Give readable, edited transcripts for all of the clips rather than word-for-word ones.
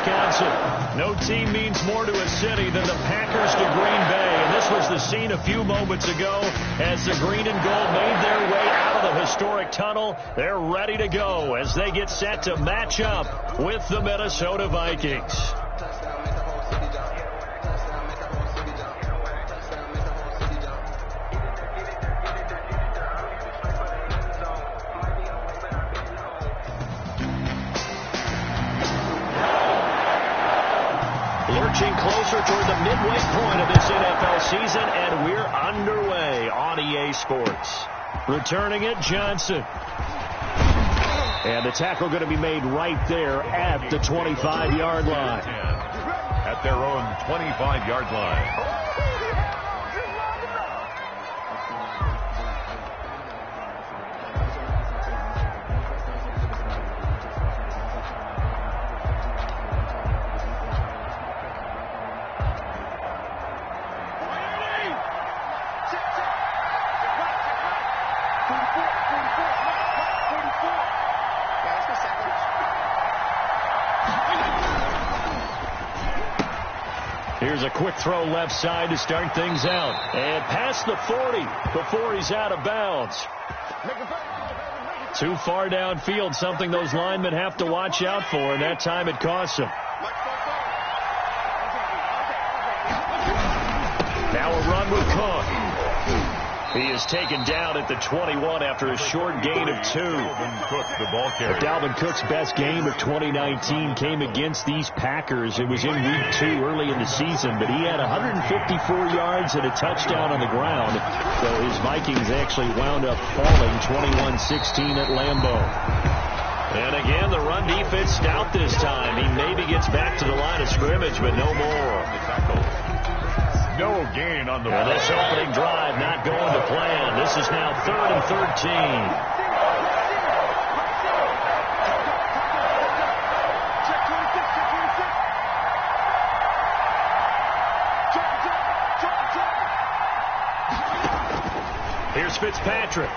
Wisconsin. No team means more to a city than the Packers to Green Bay. And this was the scene a few moments ago as the green and gold made their way out of the historic tunnel. They're ready to go as they get set to match up with the Minnesota Vikings. Lurching closer toward the midway point of this NFL season, and we're underway on EA Sports. Returning it, Johnson. And the tackle going to be made right there at the 25-yard line. At their own 25-yard line. Here's a quick throw left side to start things out. And past the 40 before he's out of bounds. Too far downfield, something those linemen have to watch out for, and that time it costs them. Now a run with Cook. He is taken down at the 21 after a short gain of 2. Dalvin Cook's best game of 2019 came against these Packers. It was in week 2 early in the season, but he had 154 yards and a touchdown on the ground. So his Vikings actually wound up falling 21-16 at Lambeau. And again, the run defense stout this time. He maybe gets back to the line of scrimmage, but no more. No gain on the ball. This opening drive not going to plan. This is now 3rd and 13. Here's Fitzpatrick.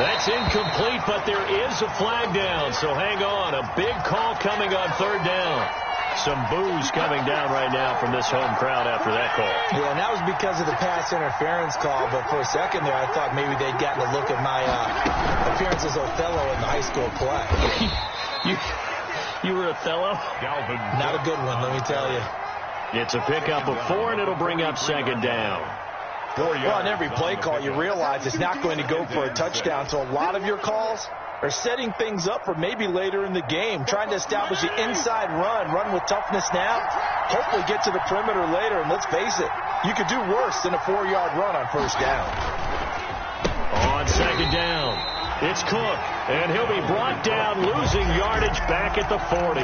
That's incomplete, but there is a flag down, so hang on. A big call coming on 3rd down. Some boos coming down right now from this home crowd after that call. Yeah, and that was because of the pass interference call, but for a second there, I thought maybe they'd gotten a look at my appearance as Othello in the high school play. You were Othello? Not a good one, let me tell you. It's a pickup of 4, and it'll bring up 2nd down. Well, on every play call, you realize it's not going to go for a touchdown, so a lot of your calls are setting things up for maybe later in the game, trying to establish the inside run with toughness now, hopefully get to the perimeter later, and let's face it, you could do worse than a 4-yard run on 1st down. On 2nd down, it's Cook, and he'll be brought down, losing yardage back at the 40.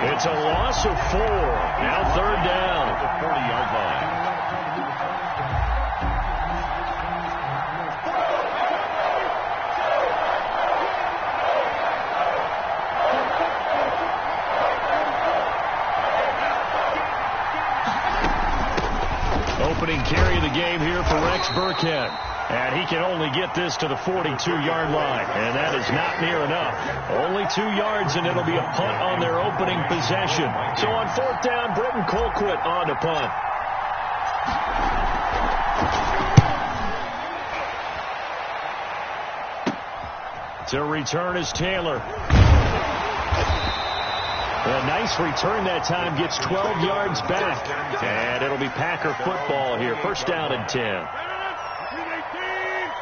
It's a loss of 4, now 3rd down. The 40-yard line. Opening carry of the game here for Rex Burkhead. And he can only get this to the 42-yard line. And that is not near enough. Only 2 yards, and it'll be a punt on their opening possession. So on 4th down, Britton Colquitt on to punt. To return is Taylor. A nice return that time, gets 12 yards back. And it'll be Packer football here. 1st down and 10.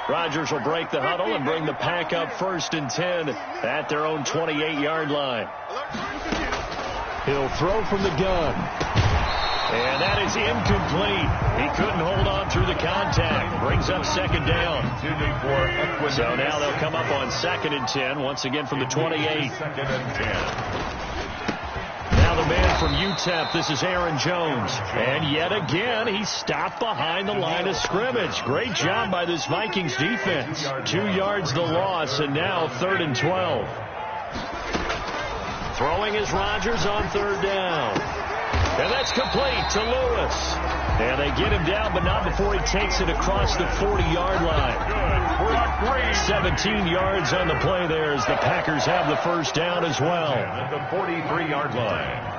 Rodgers will break the huddle and bring the Pack up 1st and 10 at their own 28-yard line. He'll throw from the gun. And that is incomplete. He couldn't hold on through the contact. Brings up 2nd down. So now they'll come up on 2nd and 10, once again from the 28. 2nd and 10. Now the man from UTEP, this is Aaron Jones. And yet again, he stopped behind the line of scrimmage. Great job by this Vikings defense. 2 yards the loss, and now 3rd and 12. Throwing is Rodgers on 3rd down. And that's complete to Lewis. And they get him down, but not before he takes it across the 40-yard line. 17 yards on the play there as the Packers have the first down as well. At the 43-yard line.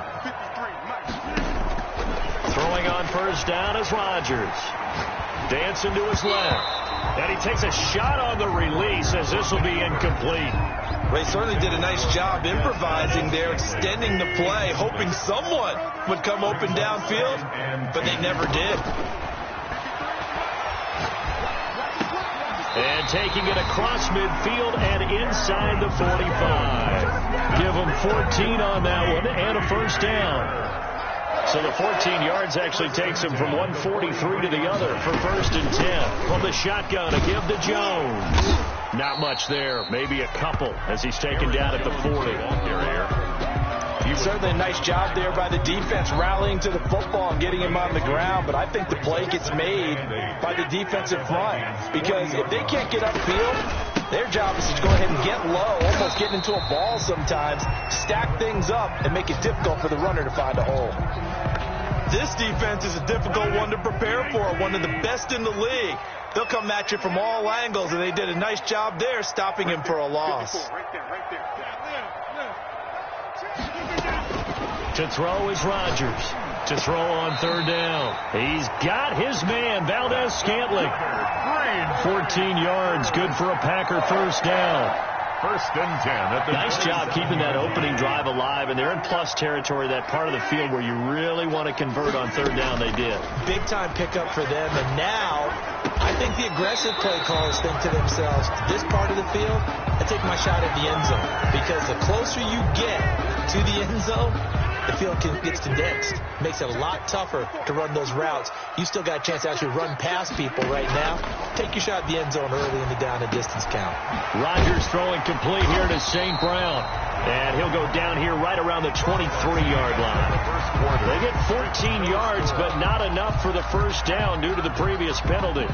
Throwing on first down is Rodgers. Dancing to his left. And he takes a shot on the release as this will be incomplete. They certainly did a nice job improvising there, extending the play, hoping someone would come open downfield, but they never did. And taking it across midfield and inside the 45. Give them 14 on that one and a first down. So the 14 yards actually takes him from 143 to the other for first and 10. From the shotgun, a give to Jones. Not much there, maybe a couple as he's taken down at the 40. Certainly a nice job there by the defense rallying to the football and getting him on the ground, but I think the play gets made by the defensive front because if they can't get upfield, their job is to go ahead and get low, almost get into a ball sometimes, stack things up, and make it difficult for the runner to find a hole. This defense is a difficult one to prepare for, one of the best in the league. They'll come at you from all angles, and they did a nice job there stopping him for a loss. To throw is Rodgers. To throw on third down. He's got his man, Valdez-Scantling. 14 yards, good for a Packer first down. First and 10. Nice job keeping that opening drive alive, and they're in plus territory, that part of the field where you really want to convert on third down. They did. Big-time pickup for them, and now I think the aggressive play callers think to themselves, this part of the field, I take my shot at the end zone, because the closer you get to the end zone, the field gets condensed. Makes it a lot tougher to run those routes. You still got a chance to actually run past people right now. Take your shot at the end zone early in the down and distance count. Rodgers throwing complete here to St. Brown. And he'll go down here right around the 23-yard line. They get 14 yards, but not enough for the first down due to the previous penalty.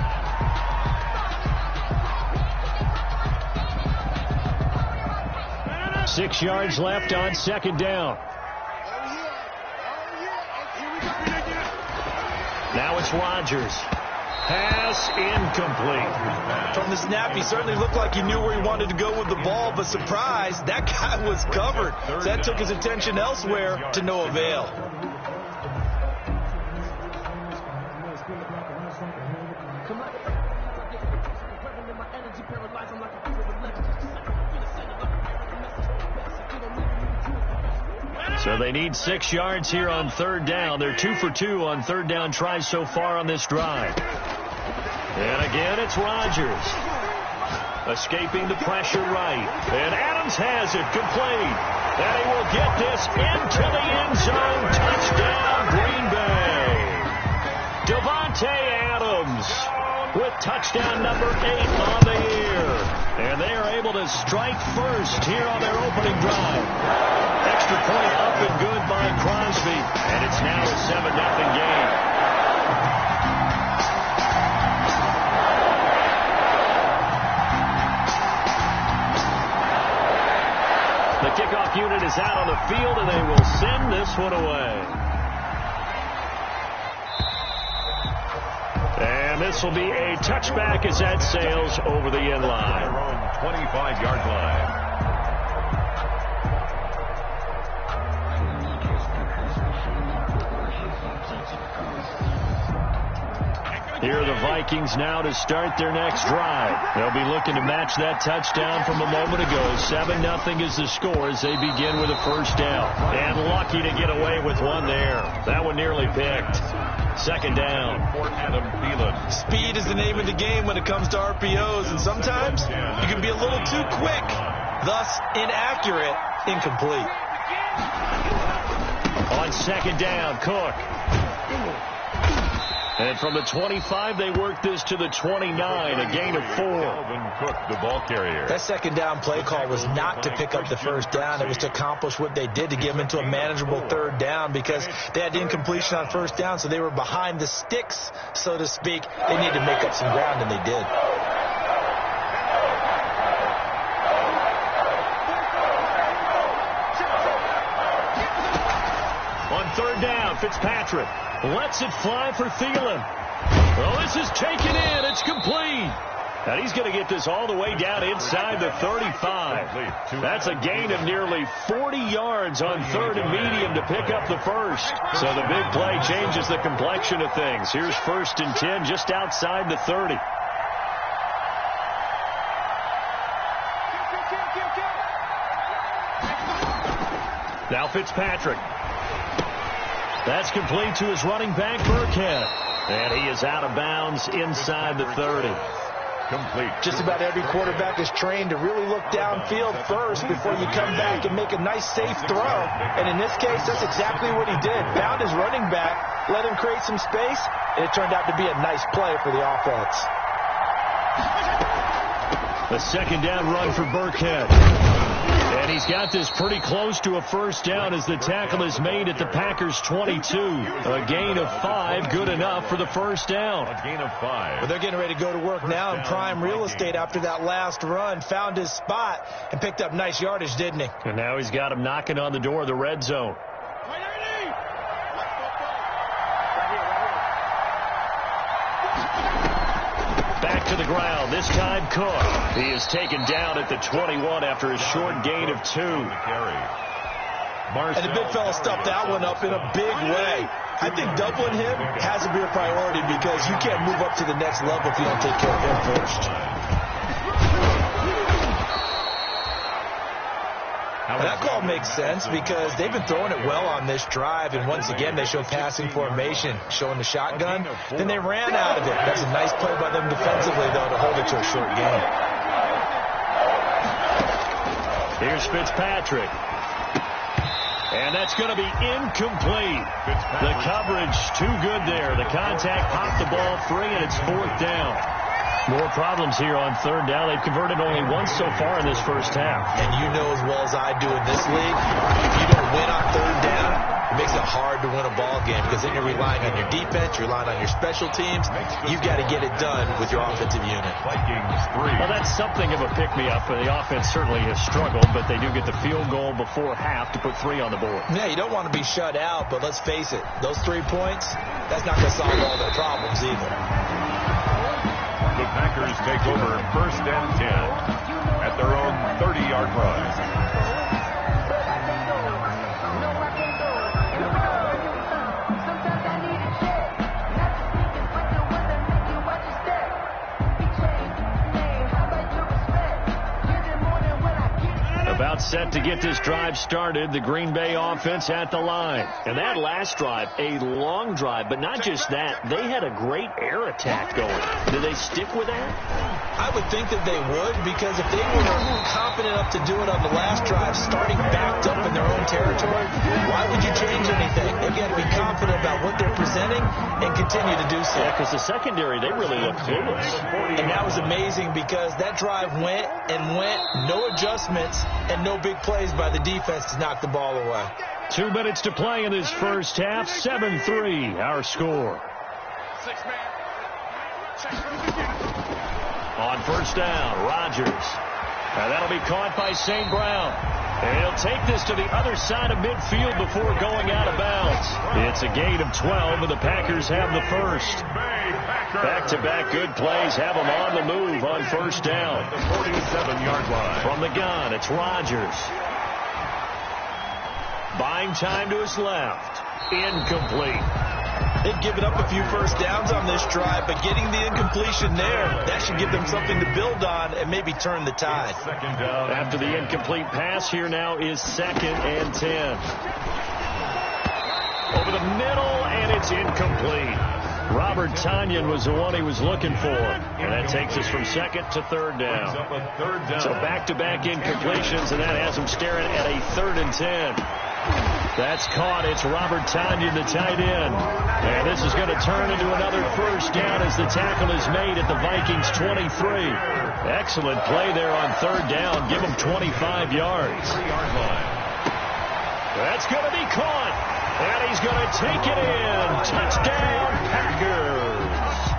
Six yards left on second down. Now it's Rodgers. Pass incomplete. From the snap, he certainly looked like he knew where he wanted to go with the ball, but surprise, that guy was covered. So that took his attention elsewhere to no avail. So they need 6 yards here on third down. They're 2 for 2 on third down tries so far on this drive. And again, it's Rodgers. Escaping the pressure right. And Adams has it complete. And he will get this into the end zone. Touchdown, Green Bay. Davante Adams with touchdown number 8 on the year. And they are able to strike first here on their opening drive. Extra point up and good by Crosby. And it's now a 7-0 game. The kickoff unit is out on the field, and they will send this one away. And this will be a touchback as that sails over the end line. Their own 25-yard line. Here are the Vikings now to start their next drive. They'll be looking to match that touchdown from a moment ago. 7-0 is the score as they begin with a first down. And lucky to get away with one there. That one nearly picked. Second down. Adam Thielen. Speed is the name of the game when it comes to RPOs, and sometimes you can be a little too quick, thus inaccurate, incomplete. On second down, Cook. And from the 25, they work this to the 29, a gain of 4. Dalvin Cook, the ball carrier. That second down play call was not to pick up the first down. It was to accomplish what they did, to get them into a manageable third down, because they had incompletion on first down, so they were behind the sticks, so to speak. They needed to make up some ground, and they did. On third down. Fitzpatrick lets it fly for Thielen. Well, this is taken in. It's complete. And he's going to get this all the way down inside the 35. That's a gain of nearly 40 yards on third and medium to pick up the first. So the big play changes the complexion of things. Here's 1st and 10 just outside the 30. Now Fitzpatrick. That's complete to his running back, Burkhead. And he is out of bounds inside the 30. Complete. Just about every quarterback is trained to really look downfield first before you come back and make a nice, safe throw. And in this case, that's exactly what he did. Found his running back, let him create some space, and it turned out to be a nice play for the offense. A second down run for Burkhead. And he's got this pretty close to a first down as the tackle is made at the Packers' 22. A gain of 5, good enough for the first down. A gain of 5. Well, they're getting ready to go to work now in prime real estate after that last run. Found his spot and picked up nice yardage, didn't he? And now he's got him knocking on the door of the red zone. Back to the ground, this time Cook. He is taken down at the 21 after a short gain of 2. And the big fella stuffed that one up in a big way. I think doubling him has to be a priority because you can't move up to the next level if you don't take care of him first. And that call makes sense because they've been throwing it well on this drive, and once again they show passing formation, showing the shotgun. Then they ran out of it. That's a nice play by them defensively, though, to hold it to a short game. Here's Fitzpatrick. And that's going to be incomplete. The coverage too good there. The contact popped the ball free, and it's 4th down. More problems here on third down. They've converted only once so far in this first half. And you know as well as I do in this league, if you don't win on third down, it makes it hard to win a ball game because then you're relying on your defense, you're relying on your special teams. You've got to get it done with your offensive unit. Vikings 3. Well, that's something of a pick-me-up. The offense certainly has struggled, but they do get the field goal before half to put 3 on the board. Yeah, you don't want to be shut out, but let's face it, those 3 points, that's not going to solve all their problems either. The Packers take over 1st and 10 at their own 30-yard line. About set to get this drive started, the Green Bay offense at the line. And that last drive, a long drive, but not just that, they had a great air attack going. Do they stick with that? I would think that they would, because if they were confident enough to do it on the last drive, starting backed up in their own territory, why would you change anything? They've got to be confident about what they're presenting and continue to do so. Yeah, because the secondary, they really look clueless. And that was amazing because that drive went and went, no adjustments, and no big plays by the defense to knock the ball away. 2 minutes to play in this first half. 7-3, our score. On first down, Rodgers. And that'll be caught by St. Brown. And he'll take this to the other side of midfield before going out of bounds. It's a gain of 12, and the Packers have the first. Back-to-back good plays have them on the move on first down. The 47-yard line. From the gun, it's Rodgers. Buying time to his left. Incomplete. They've given up a few first downs on this drive, but getting the incompletion there, that should give them something to build on and maybe turn the tide. Second down. After the incomplete pass, here now is 2nd and 10. Over the middle, and it's incomplete. Robert Tonyan was the one he was looking for. And that takes us from 2nd to 3rd down. So back-to-back incompletions, and that has him staring at a 3rd and 10. That's caught. It's Robert Tonyan, the tight end. And this is going to turn into another first down as the tackle is made at the Vikings' 23. Excellent play there on 3rd down. Give him 25 yards. That's going to be caught. And he's going to take it in. Touchdown, Packers.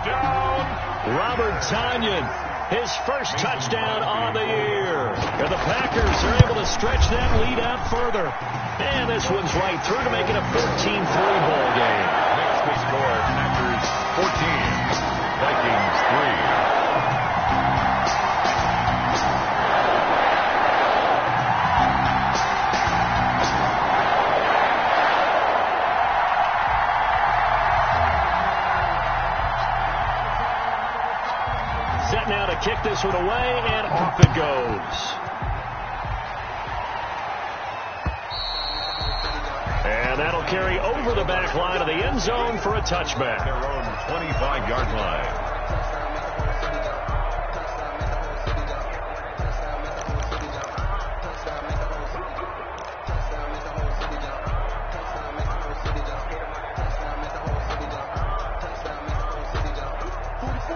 Down. Robert Tonyan. his first touchdown on the year. And the Packers are able to stretch that lead out further. And this one's right through to make it a 14-3 ball game. Makes the score Packers 14, Vikings 3. Set now to kick this one away, and off it goes. And that'll carry over the back line of the end zone for a touchback. Their own 25-yard line.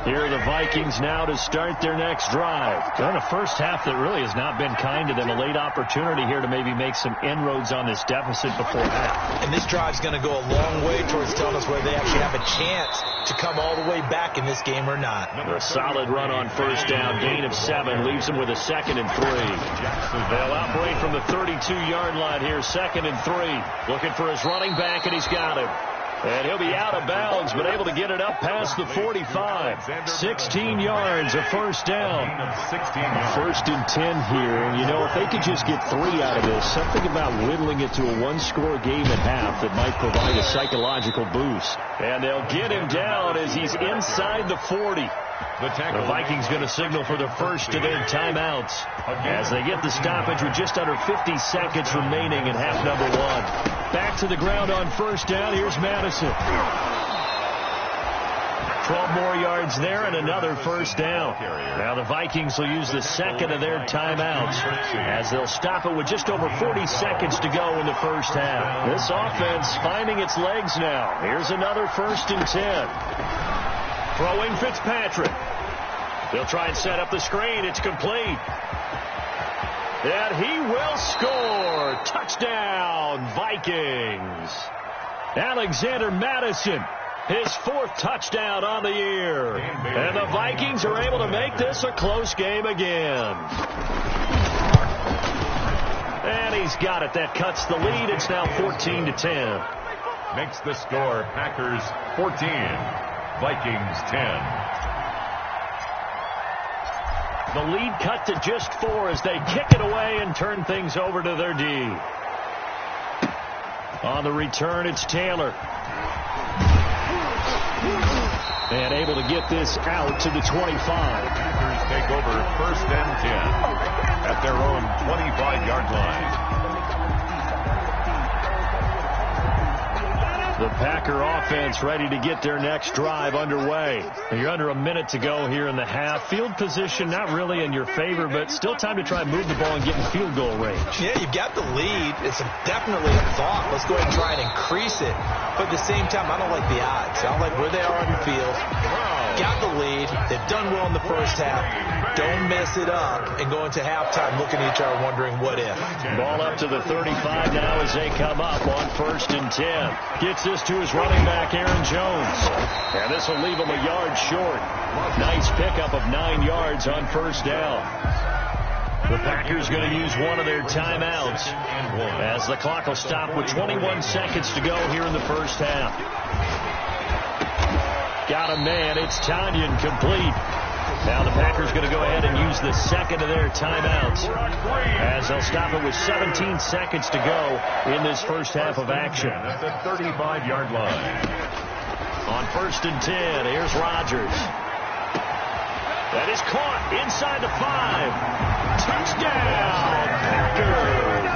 Here are the Vikings now to start their next drive. In a first half that really has not been kind to them. A late opportunity here to maybe make some inroads on this deficit before half. And this drive's going to go a long way towards telling us whether they actually have a chance to come all the way back in this game or not. A solid run on first down. Gain of 7 leaves them with a 2nd and 3. They'll operate from the 32-yard line here. 2nd and 3. Looking for his running back, and he's got him. And he'll be out of bounds, but able to get it up past the 45. 16 yards, a first down. 1st and 10 here. And, you know, if they could just get 3 out of this, something about whittling it to a one-score game at half that might provide a psychological boost. And they'll get him down as he's inside the 40. The Vikings going to signal for the first of their timeouts as they get the stoppage with just under 50 seconds remaining in half number 1. Back to the ground on first down. Here's Madison. 12 more yards there and another first down. Now the Vikings will use the 2nd of their timeouts as they'll stop it with just over 40 seconds to go in the first half. This offense finding its legs now. Here's another 1st and 10. Throwing Fitzpatrick. They'll try and set up the screen. It's complete. And he will score. Touchdown, Vikings. Alexander Madison, his 4th touchdown on the year. And the Vikings are able to make this a close game again. And he's got it. That cuts the lead. It's now 14-10. Makes the score Packers 14. Vikings 10. The lead cut to just 4 as they kick it away and turn things over to their D. On the return, it's Taylor. And able to get this out to the 25. Packers take over 1st and 10 at their own 25-yard line. The Packer offense ready to get their next drive underway. You're under a minute to go here in the half. Field position not really in your favor, but still time to try and move the ball and get in field goal range. Yeah, you've got the lead. It's definitely a thought. Let's go ahead and try and increase it. But at the same time, I don't like the odds. I don't like where they are on the field. Got the lead. They've done well in the first half. Don't mess it up and go into halftime looking at each other wondering what if. Ball up to the 35 now as they come up on 1st and 10. Gets this to his running back, Aaron Jones. And this will leave him a yard short. Nice pickup of 9 yards on first down. The Packers going to use one of their timeouts as the clock will stop with 21 seconds to go here in the first half. Got a man. It's Tanyan complete. Now the Packers going to go ahead and use the 2nd of their timeouts as they'll stop it with 17 seconds to go in this first half of action. At the 35-yard line. On 1st and 10, here's Rodgers. That is caught inside the 5. Touchdown, Packers.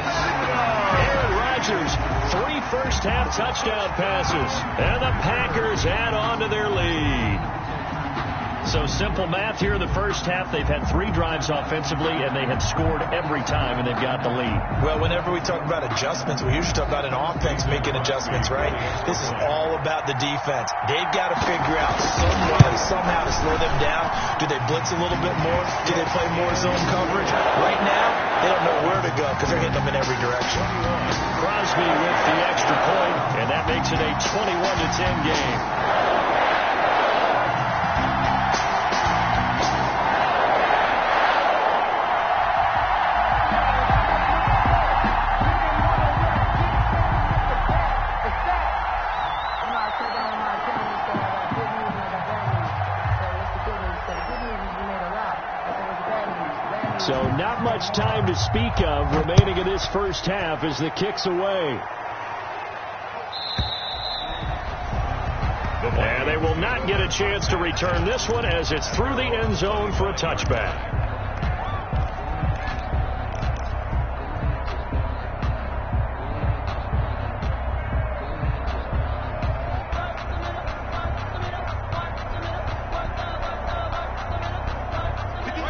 Aaron Rodgers, 3 first-half touchdown passes, and the Packers add on to their lead. So simple math here in the first half. They've had 3 drives offensively, and they have scored every time, and they've got the lead. Well, whenever we talk about adjustments, we usually talk about an offense making adjustments, right? This is all about the defense. They've got to figure out somehow to slow them down. Do they blitz a little bit more? Do they play more zone coverage? Right now, they don't know where to go because they're hitting them in every direction. Crosby with the extra point, and that makes it a 21-10 game. not much time to speak of remaining in this first half as the kick's away. And they will not get a chance to return this one as it's through the end zone for a touchback.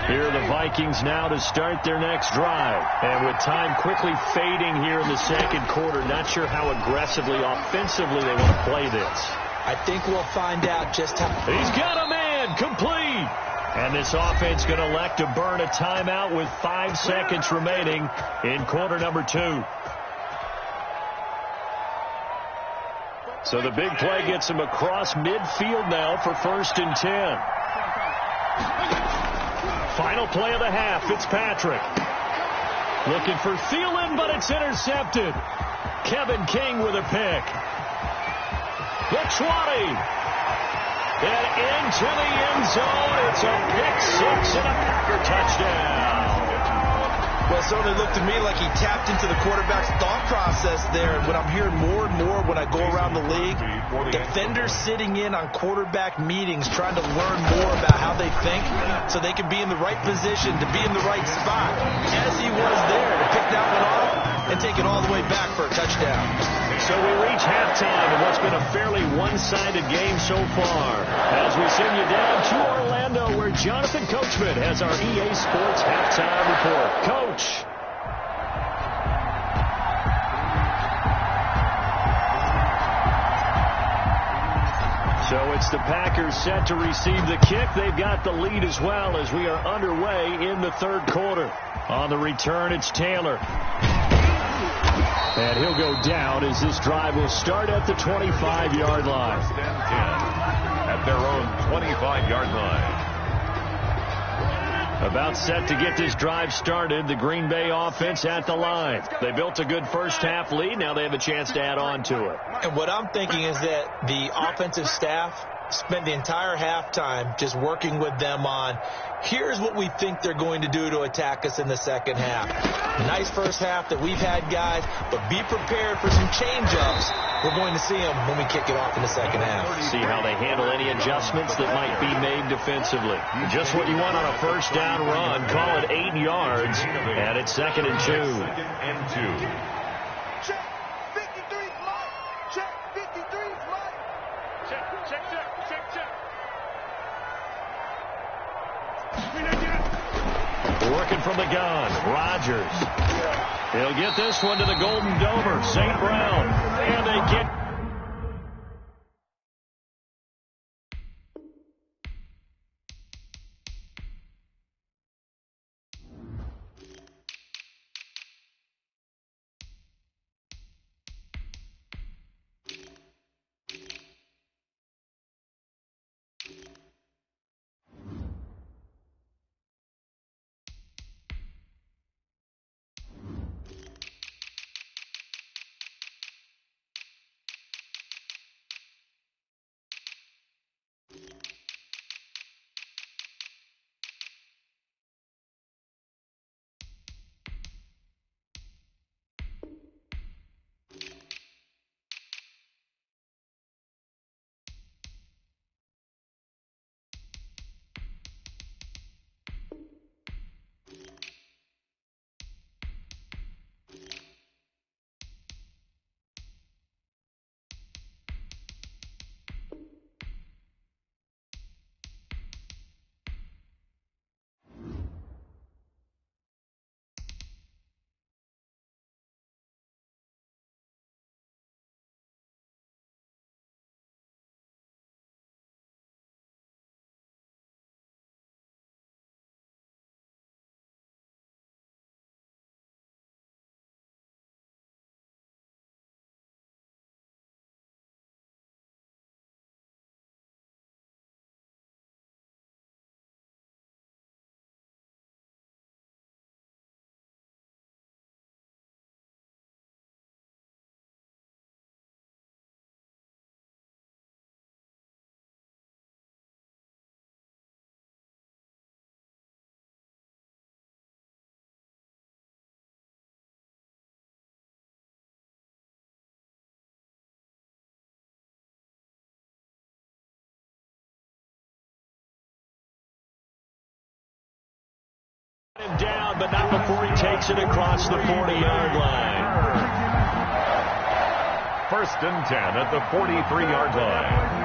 Here are the Vikings now to start their next drive. And with time quickly fading here in the second quarter, not sure how aggressively, offensively they want to play this. I think we'll find out just how. He's got a man, complete. And this offense going to elect to burn a timeout with 5 seconds remaining in quarter number 2. So the big play gets him across midfield now for 1st and 10. Final play of the half, Fitzpatrick. Looking for Thielen, but it's intercepted. Kevin King with a pick. The 20. And into the end zone. It's a pick 6 and a Packer touchdown. Well, it certainly looked to me like he tapped into the quarterback's thought process there. And what I'm hearing more and more when I go around the league, defenders sitting in on quarterback meetings trying to learn more about how they think so they can be in the right position to be in the right spot. As he was there to pick that one off and take it all the way back for a touchdown. So we reach halftime in what's been a fairly one-sided game so far. As we send you down to Orlando, where Jonathan Coachman has our EA Sports halftime report. Coach. So it's the Packers set to receive the kick. They've got the lead as well as we are underway in the third quarter. On the return, it's Taylor. And he'll go down as this drive will start at the 25-yard line. First and 10 at their own 25-yard line. About set to get this drive started, the Green Bay offense at the line. They built a good first-half lead. Now they have a chance to add on to it. And what I'm thinking is that the offensive staff spent the entire halftime just working with them on, here's what we think they're going to do to attack us in the second half. Nice first half that we've had, guys, but be prepared for some change-ups. We're going to see them when we kick it off in the second half. See how they handle any adjustments that might be made defensively. Just what you want on a first down run. Call it 8 yards, and it's 2nd and 2. Check 53's Mike. Check 53's Mike. Check. Working from the gun, Rodgers. He'll get this one to the Golden Domer, St. Brown. And they get... Him down, but not before he takes it across the 40-yard line. 1st and 10 at the 43-yard line.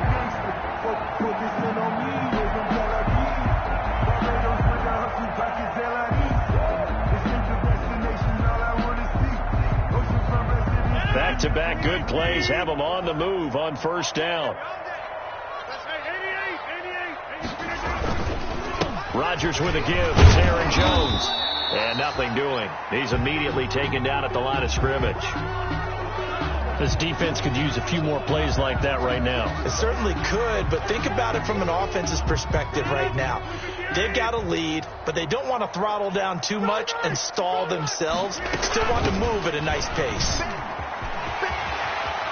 Back-to-back good plays have him on the move on 1st down. Rodgers with a give. It's Aaron Jones. And nothing doing. He's immediately taken down at the line of scrimmage. This defense could use a few more plays like that right now. It certainly could, but think about it from an offense's perspective right now. They've got a lead, but they don't want to throttle down too much and stall themselves. Still want to move at a nice pace.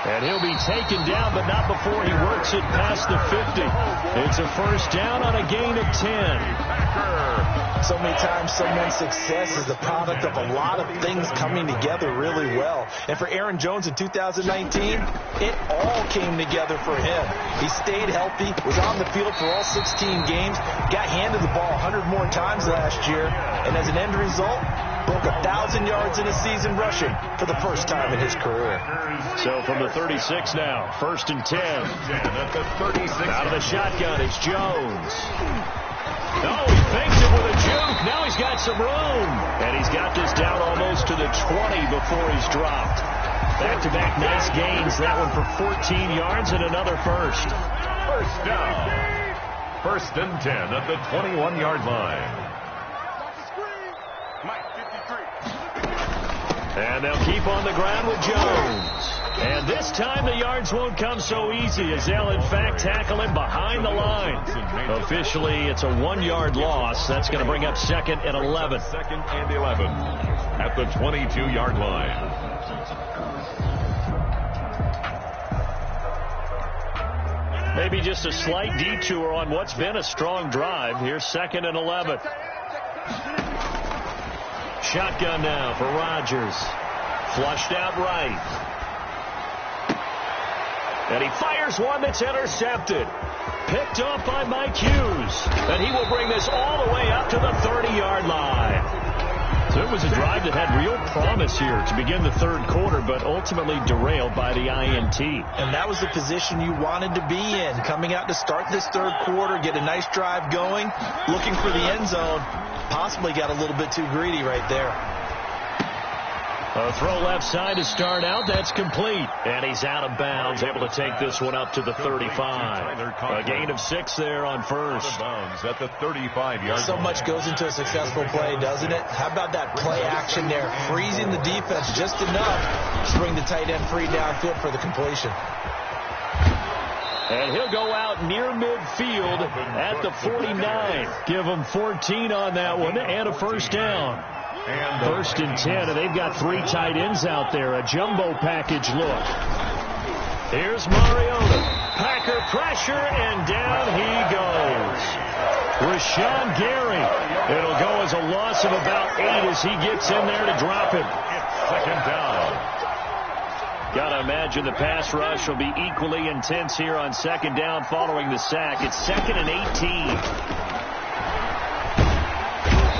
And he'll be taken down, but not before he works it past the 50. It's a 1st down on a gain of 10. So many times someone's success is the product of a lot of things coming together really well. And for Aaron Jones in 2019, it all came together for him. He stayed healthy, was on the field for all 16 games, got handed the ball 100 more times last year, and as an end result, broke 1,000 yards in a season rushing for the first time in his career. So from the 36 now, 1st and 10. At the 36. Out of the shotgun, it's Jones. Oh, he fakes it with a juke. Now he's got some room. And he's got this down almost to the 20 before he's dropped. Back-to-back nice gains. That one for 14 yards and another first. 1st down. 1st and 10 at the 21-yard line. And they'll keep on the ground with Jones. And this time the yards won't come so easy as they'll, in fact, tackle him behind the line. Officially, it's a 1-yard loss. That's going to bring up 2nd and 11. 2nd and 11 at the 22-yard line. Maybe just a slight detour on what's been a strong drive. Here's 2nd and 11. Shotgun now for Rodgers. Flushed out right. And he fires one that's intercepted. Picked off by Mike Hughes. And he will bring this all the way up to the 30-yard line. So it was a drive that had real promise here to begin the 3rd quarter, but ultimately derailed by the INT. And that was the position you wanted to be in. Coming out to start this 3rd quarter, get a nice drive going, looking for the end zone. Possibly got a little bit too greedy right there. A throw left side to start out. That's complete. And he's out of bounds, able to take this one up to the 35. A gain of 6 there on 1st. Bounds at the 35-yard. So much goes into a successful play, doesn't it? How about that play action there? Freezing the defense just enough to bring the tight end free downfield for the completion. And he'll go out near midfield at the 49. Give him 14 on that one and a 1st down. And 1st and 10, and they've got 3 tight ends out there. A jumbo package look. Here's Mariota. Packer pressure, and down he goes. Rashawn Gary. It'll go as a loss of about 8 as he gets in there to drop it. it's 2nd down. Got to imagine the pass rush will be equally intense here on 2nd down following the sack. It's 2nd and 18.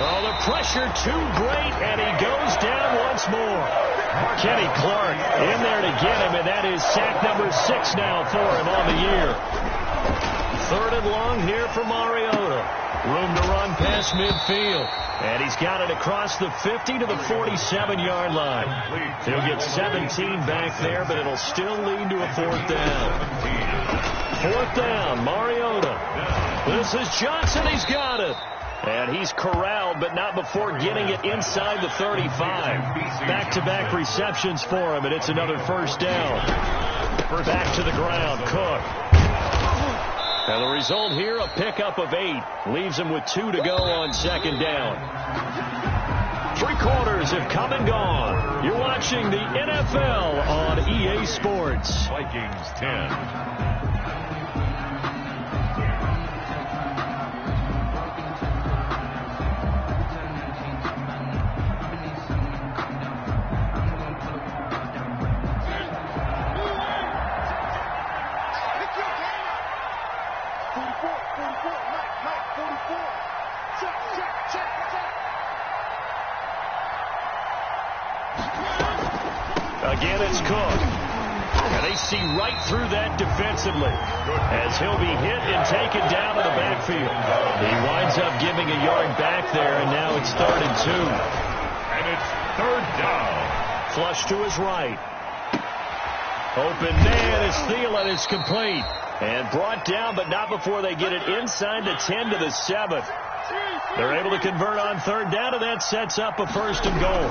Oh, the pressure too great, and he goes down once more. Kenny Clark in there to get him, and that is sack number 6 now for him on the year. 3rd and long here for Mariota. Room to run past midfield. And he's got it across the 50 to the 47-yard line. He'll get 17 back there, but it'll still lead to a 4th down. 4th down, Mariota. This is Johnson. He's got it. And he's corralled, but not before getting it inside the 35. Back-to-back receptions for him, and it's another 1st down. Back to the ground, Cook. And the result here, a pickup of 8. Leaves him with 2 to go on 2nd down. 3 quarters have come and gone. You're watching the NFL on EA Sports. Vikings 10. It's Cook. And they see right through that defensively as he'll be hit and taken down to the backfield. He winds up giving a yard back there, and now it's 3rd and 2. And it's 3rd down. Flush to his right. Open man as Thielen is complete. And brought down, but not before they get it inside the 10 to the 7. They're able to convert on 3rd down, and that sets up a 1st and goal.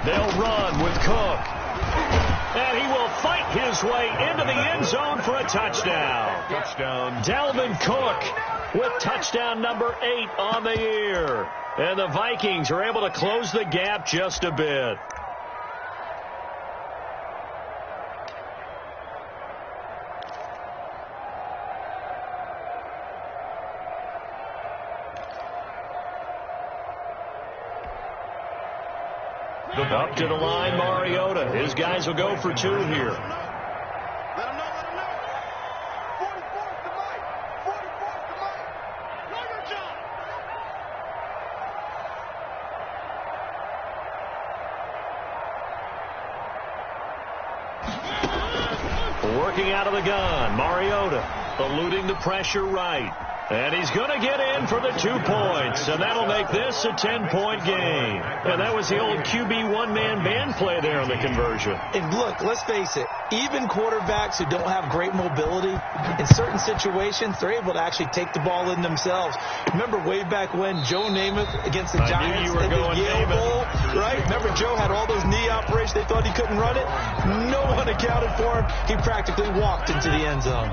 They'll run with Cook. And he will fight his way into the end zone for a touchdown. Touchdown. Dalvin Cook with touchdown number 8 on the year. And the Vikings are able to close the gap just a bit. Up to the line, Mariota. His guys will go for 2 here. Let him know. 44's the mic. 44's the mic. Know your job. Working out of the gun, Mariota eluding the pressure right. And he's going to get in for the 2 points, and that'll make this a 10-point game. And that was the old QB one-man band play there on the conversion. And look, let's face it, even quarterbacks who don't have great mobility, in certain situations, they're able to actually take the ball in themselves. Remember way back when Joe Namath against the Giants in the Yale Bowl, right? Remember Joe had all those knee operations. They thought he couldn't run it. No one accounted for him. He practically walked into the end zone.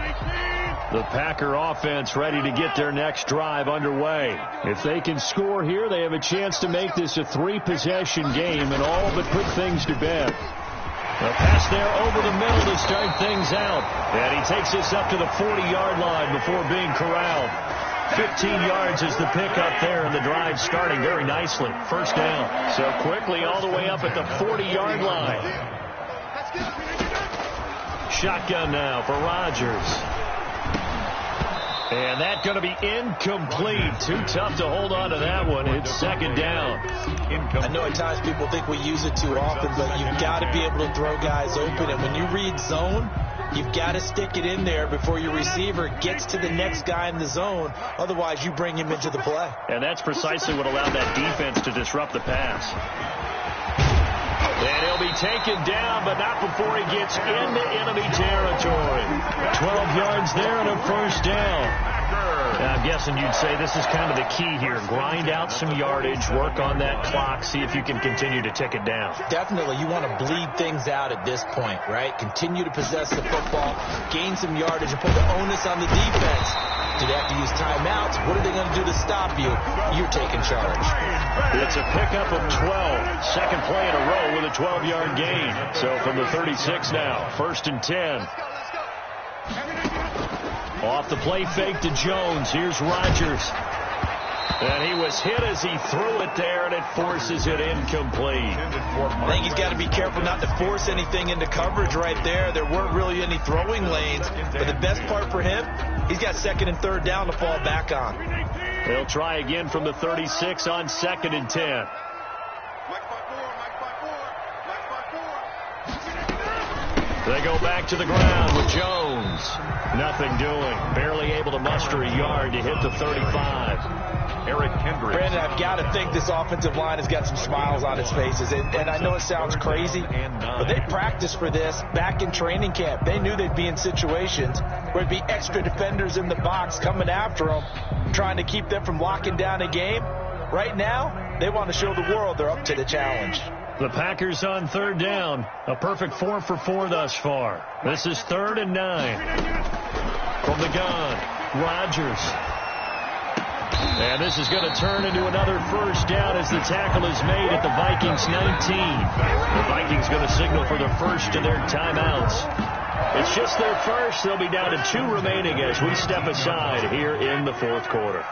The Packer offense ready to get their next drive underway. If they can score here, they have a chance to make this a 3-possession game and all but put things to bed. A pass there over the middle to start things out. And he takes this up to the 40-yard line before being corralled. 15 yards is the pickup there, and the drive starting very nicely. 1st down. So quickly all the way up at the 40-yard line. Shotgun now for Rodgers. And that's going to be incomplete. Too tough to hold on to that one. It's 2nd down. I know at times people think we use it too often, but you've got to be able to throw guys open. And when you read zone, you've got to stick it in there before your receiver gets to the next guy in the zone. Otherwise, you bring him into the play. And that's precisely what allowed that defense to disrupt the pass. And he'll be taken down, but not before he gets into enemy territory. 12 yards there and a 1st down. Now, I'm guessing you'd say this is kind of the key here. Grind out some yardage, work on that clock, see if you can continue to tick it down. Definitely. You want to bleed things out at this point, right? Continue to possess the football, gain some yardage, and put the onus on the defense. Do they have to use timeouts? What are they going to do to stop you? You're taking charge. It's a pickup of 12. Second play in a row with a 12-yard gain. So from the 36 now, 1st and 10. Off the play fake to Jones. Here's Rodgers. And he was hit as he threw it there, and it forces it incomplete. I think he's got to be careful not to force anything into coverage right there. There weren't really any throwing lanes. But the best part for him, he's got 2nd and 3rd down to fall back on. They'll try again from the 36 on 2nd and 10. They go back to the ground with Jones. Nothing doing. Barely able to muster a yard to hit the 35. Eric Kendricks. Brandon, I've got to think this offensive line has got some smiles on its faces. And I know it sounds crazy, but they practiced for this back in training camp. They knew they'd be in situations where there'd be extra defenders in the box coming after them, trying to keep them from locking down a game. Right now, they want to show the world they're up to the challenge. The Packers on 3rd down. A perfect 4 for 4 thus far. This is 3rd and 9. From the gun, Rodgers. And this is going to turn into another 1st down as the tackle is made at the Vikings 19. The Vikings going to signal for the first of their timeouts. It's just their first. They'll be down to 2 remaining as we step aside here in the 4th quarter.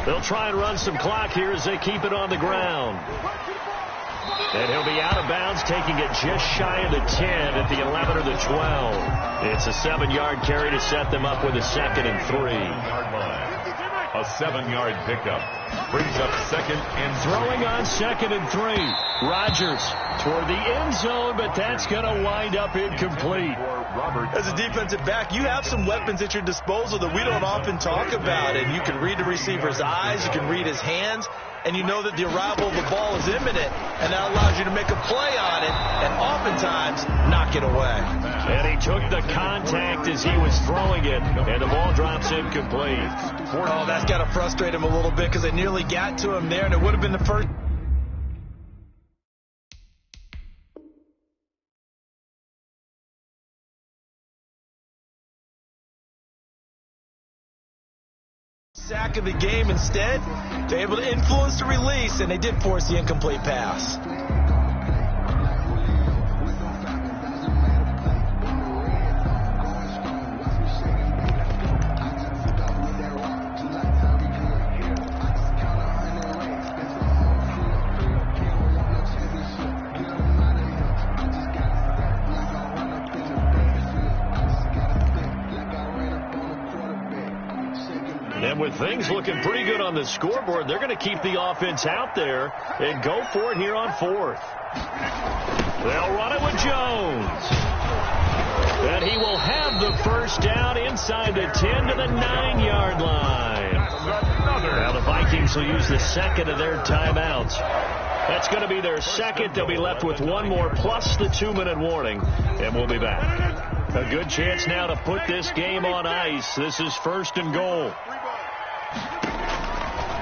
They'll try and run some clock here as they keep it on the ground. And he'll be out of bounds, taking it just shy of the 10 at the 11 or the 12. It's a 7-yard carry to set them up with a 2nd and 3. A 7-yard pickup. Brings up 2nd and throwing on 2nd and 3. Rodgers toward the end zone, but that's going to wind up incomplete. As a defensive back, you have some weapons at your disposal that we don't often talk about. And you can read the receiver's eyes, you can read his hands, and you know that the arrival of the ball is imminent, and that allows you to make a play on it and oftentimes knock it away. And he took the contact as he was throwing it, and the ball drops incomplete. Oh, that's got to frustrate him a little bit because they nearly got to him there, and it would have been the first. Sack of the game. Instead, they're able to influence the release, and they did force the incomplete pass. And with things looking pretty good on the scoreboard, they're going to keep the offense out there and go for it here on 4th. They'll run it with Jones. And he will have the first down inside the 10 to the 9-yard line. Now the Vikings will use the 2nd of their timeouts. That's going to be their 2nd. They'll be left with 1 more plus the 2-minute warning. And we'll be back. A good chance now to put this game on ice. This is 1st and goal.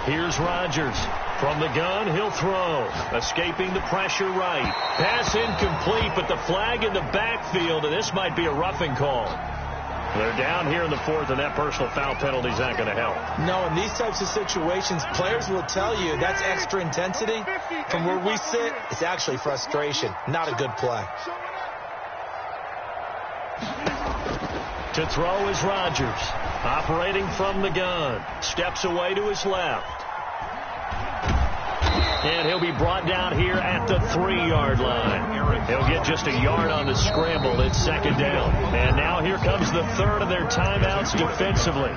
Here's Rodgers. From the gun, he'll throw. Escaping the pressure right. Pass incomplete, but the flag in the backfield, and this might be a roughing call. They're down here in the 4th, and that personal foul penalty is not going to help. No, in these types of situations, players will tell you that's extra intensity. From where we sit, it's actually frustration. Not a good play. To throw is Rodgers. Operating from the gun. Steps away to his left. And he'll be brought down here at the 3-yard line. He'll get just a yard on the scramble. It's 2nd down. And now here comes the 3rd of their timeouts defensively.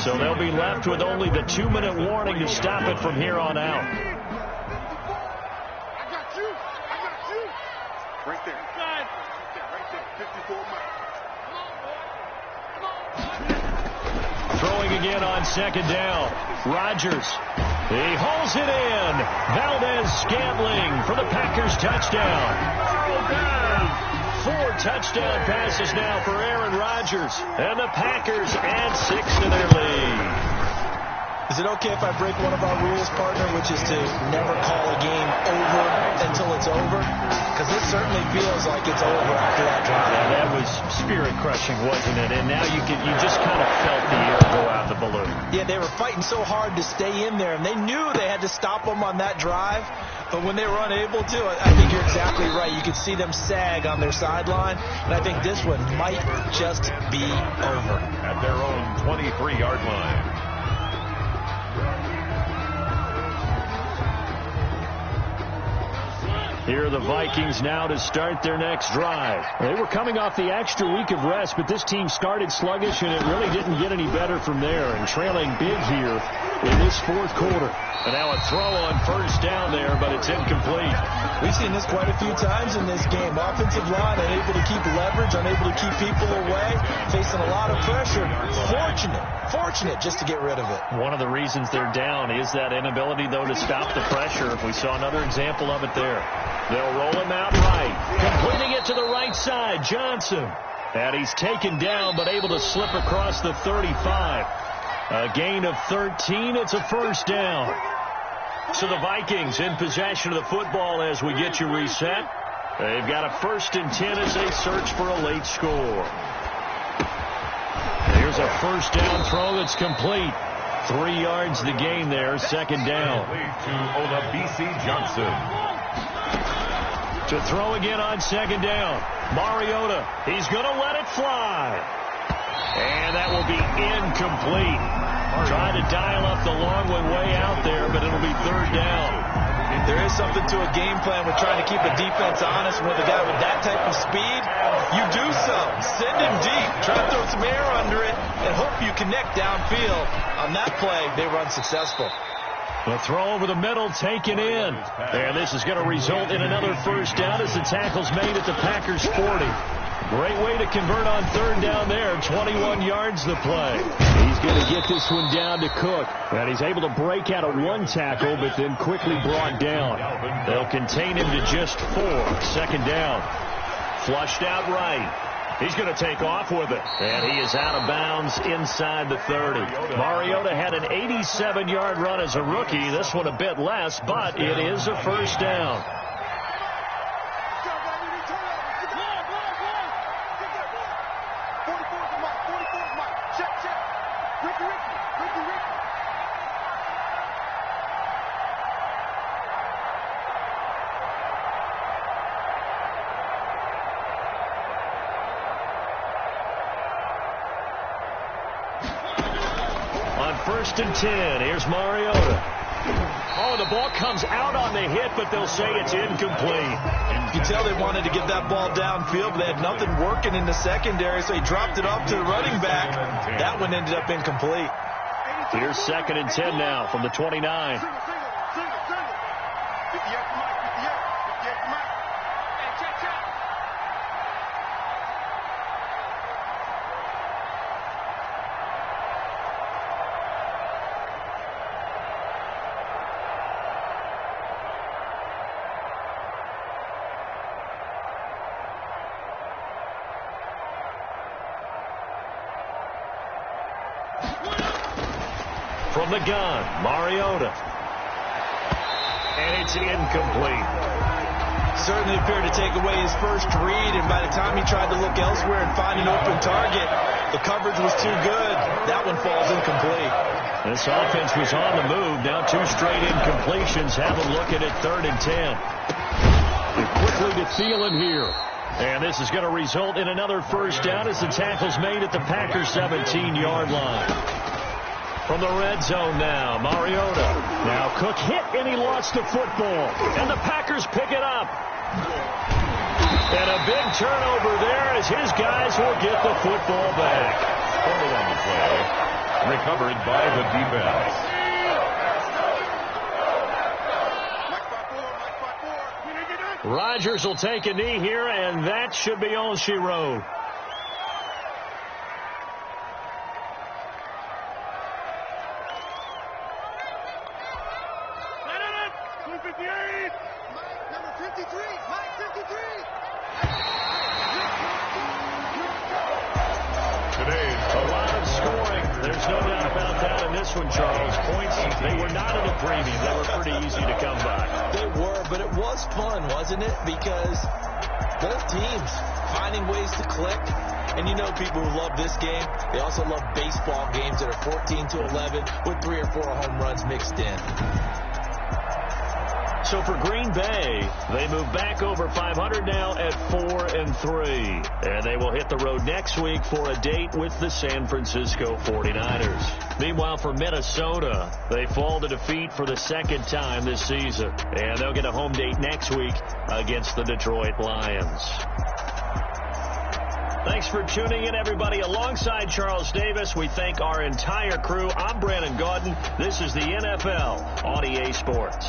So they'll be left with only the 2-minute warning to stop it from here on out. I got you. Right there. Right there. 54 miles. Throwing again on 2nd down. Rodgers. He hauls it in. Valdez-Scantling for the Packers touchdown. 4 touchdown passes now for Aaron Rodgers. And the Packers add 6 to their lead. Is it okay if I break one of our rules, partner, which is to never call a game over until it's over? Because it certainly feels like it's over after that drive. Yeah, that was spirit-crushing, wasn't it? And now you just kind of felt the air go out the balloon. Yeah, they were fighting so hard to stay in there, and they knew they had to stop them on that drive. But when they were unable to, I think you're exactly right. You could see them sag on their sideline, and I think this one might just be over. At their own 23-yard line. Here are the Vikings now to start their next drive. They were coming off the extra week of rest, but this team started sluggish, and it really didn't get any better from there, and trailing big here in this 4th quarter. And now a throw on 1st down there, but it's incomplete. We've seen this quite a few times in this game. Offensive line unable to keep leverage, unable to keep people away, facing a lot of pressure. Fortunate just to get rid of it. One of the reasons they're down is that inability, though, to stop the pressure. We saw another example of it there. They'll roll him out right, completing it to the right side. Johnson. And he's taken down, but able to slip across the 35. A gain of 13. It's a 1st down. So the Vikings in possession of the football as we get you reset. They've got a 1st and 10 as they search for a late score. Here's a 1st down throw that's complete. 3 yards the gain there, 2nd down. To Olabisi Johnson. To throw again on 2nd down. Mariota, he's going to let it fly. And that will be incomplete. Trying to dial up the long one way out there, but it'll be 3rd down. There is something to a game plan with trying to keep a defense honest. With a guy with that type of speed, you do so. Send him deep. Try to throw some air under it and hope you connect downfield. On that play, they were unsuccessful. The throw over the middle taken in. And this is going to result in another first down as the tackle's made at the Packers 40. Great way to convert on third down there. 21 yards the play. He's going to get this one down to Cook. And he's able to break out of one tackle, but then quickly brought down. They'll contain him to just 4. Second down. Flushed out right. He's going to take off with it. And he is out of bounds inside the 30. Mariota had an 87-yard run as a rookie. This one a bit less, but it is a first down. First and 10. Here's Mariota. Oh, the ball comes out on the hit, but they'll say it's incomplete. You can tell they wanted to get that ball downfield, but they had nothing working in the secondary, so he dropped it off to the running back. That one ended up incomplete. Here's second and 10 now from the 29. From the gun, Mariota. And it's incomplete. Certainly appeared to take away his first read, and by the time he tried to look elsewhere and find an open target, the coverage was too good. That one falls incomplete. This offense was on the move. Now 2 straight incompletions. Have a look at it, 3rd and 10. And quickly to Thielen here. And this is going to result in another first down as the tackle's made at the Packers 17-yard line. From the red zone now, Mariota. Now Cook hit and he lost the football. And the Packers pick it up. And a big turnover there as his guys will get the football back. Fumble on the play. Recovered by the defense. Rodgers will take a knee here, and that should be all she wrote. Charles. Points, they were not in the preview. They were pretty easy to come by. They were, but it was fun, wasn't it? Because both teams finding ways to click. And you know people who love this game, they also love baseball games that are 14-11 with 3 or 4 home runs mixed in. So for Green Bay, they move back over 500 now at 4-3. And they will hit the road next week for a date with the San Francisco 49ers. Meanwhile, for Minnesota, they fall to defeat for the 2nd time this season. And they'll get a home date next week against the Detroit Lions. Thanks for tuning in, everybody. Alongside Charles Davis, we thank our entire crew. I'm Brandon Gaudin. This is the NFL on EA Sports.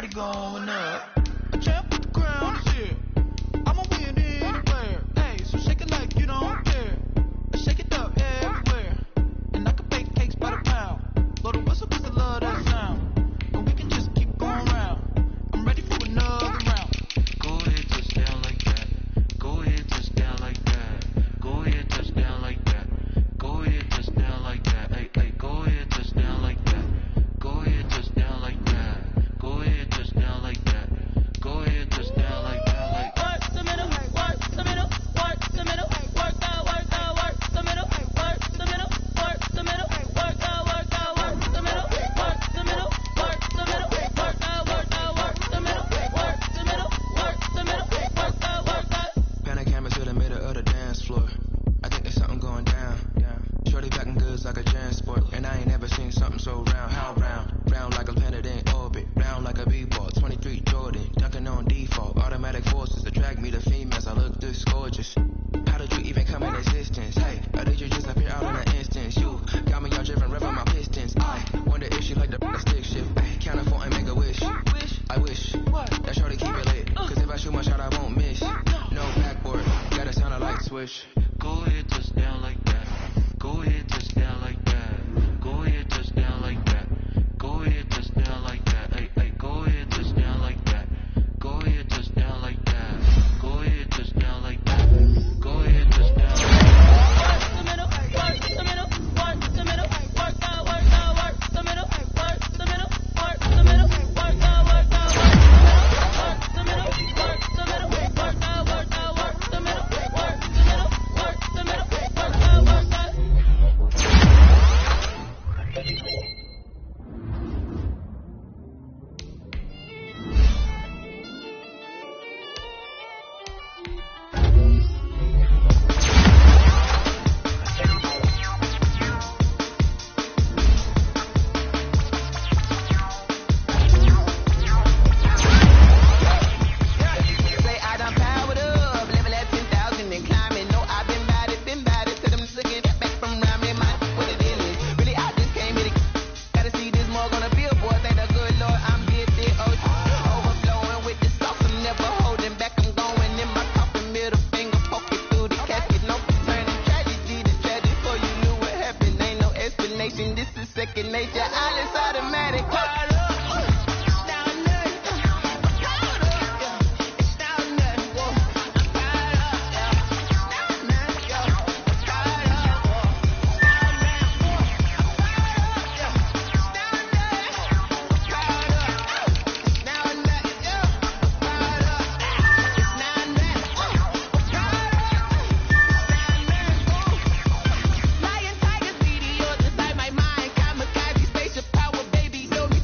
party going up. A champ with the crown is here. I'ma win anywhere. Hey, so shake it like you don't care. Shake it up everywhere. And I can bake cakes by the pound. Blow the whistle 'cause I love that sound. And we can just keep going round. I'm ready for another round. Go ahead, touch down like that. Go ahead, touch down like that. Go ahead, touch down like that. Go ahead, touch down like that. Hey, hey, go ahead, touch down like that. Go ahead, touch down like that. Go ahead, touch down like that. Go ahead, touch down like that. Like work the middle, work the middle, work the middle, work out, work out, work the middle, work the middle, work the middle, work out, work out, work the middle, work the middle, work the middle, work out, work out, work the middle, work the middle, work the middle, work out, work out. Pan a camera to the middle of the dance floor. I think there's something going down. Shorty packing goods like a transport, and I ain't never seen something so round. How round? Round like a planet in orbit, round like a b-ball. 23 Jordan, dunking on default. Automatic forces attract me to females. I look this gorgeous. How did you even come in existence? Hey, or did you just appear out in an instance? You got me all driven, revving my pistons. I wonder if she like the stick shift. Ay, count a four and make a wish. I wish that shorty keep it lit, 'cause if I shoot my shot, I won't miss. No backboard, gotta sound a light switch. go ahead, touch down like that. Go ahead, touch down like that. Go ahead, touch down like that. Go ahead, touch down like that. Hey, hey, go ahead, touch down like that. Go ahead, touch down like that. Go ahead, touch down like that. Go ahead, touch down like that. Work the middle, work the middle, work the middle, work out, work out, work the middle, work the middle, work the middle, work out, work out, work the middle, work the middle, work out, work out, work the middle, work the middle, work the middle, work out, work out. Say I done powered up, level at 10,000 and climbing. No, I've been bad it, till them looking back from around me. Man, what it is, really I just came here to gotta see this more gonna be a boy. Thank the good Lord, I'm getting overflowing with the sauce. I'm never holding back. I'm going in my coffin, middle finger poking through the casket. No turning tragedy to tragic. Before you knew what happened, ain't no explanation. This is second nature. All is automatic. Lion, tiger, meteors inside my mind. Kamikaze, spaceship power, baby, know me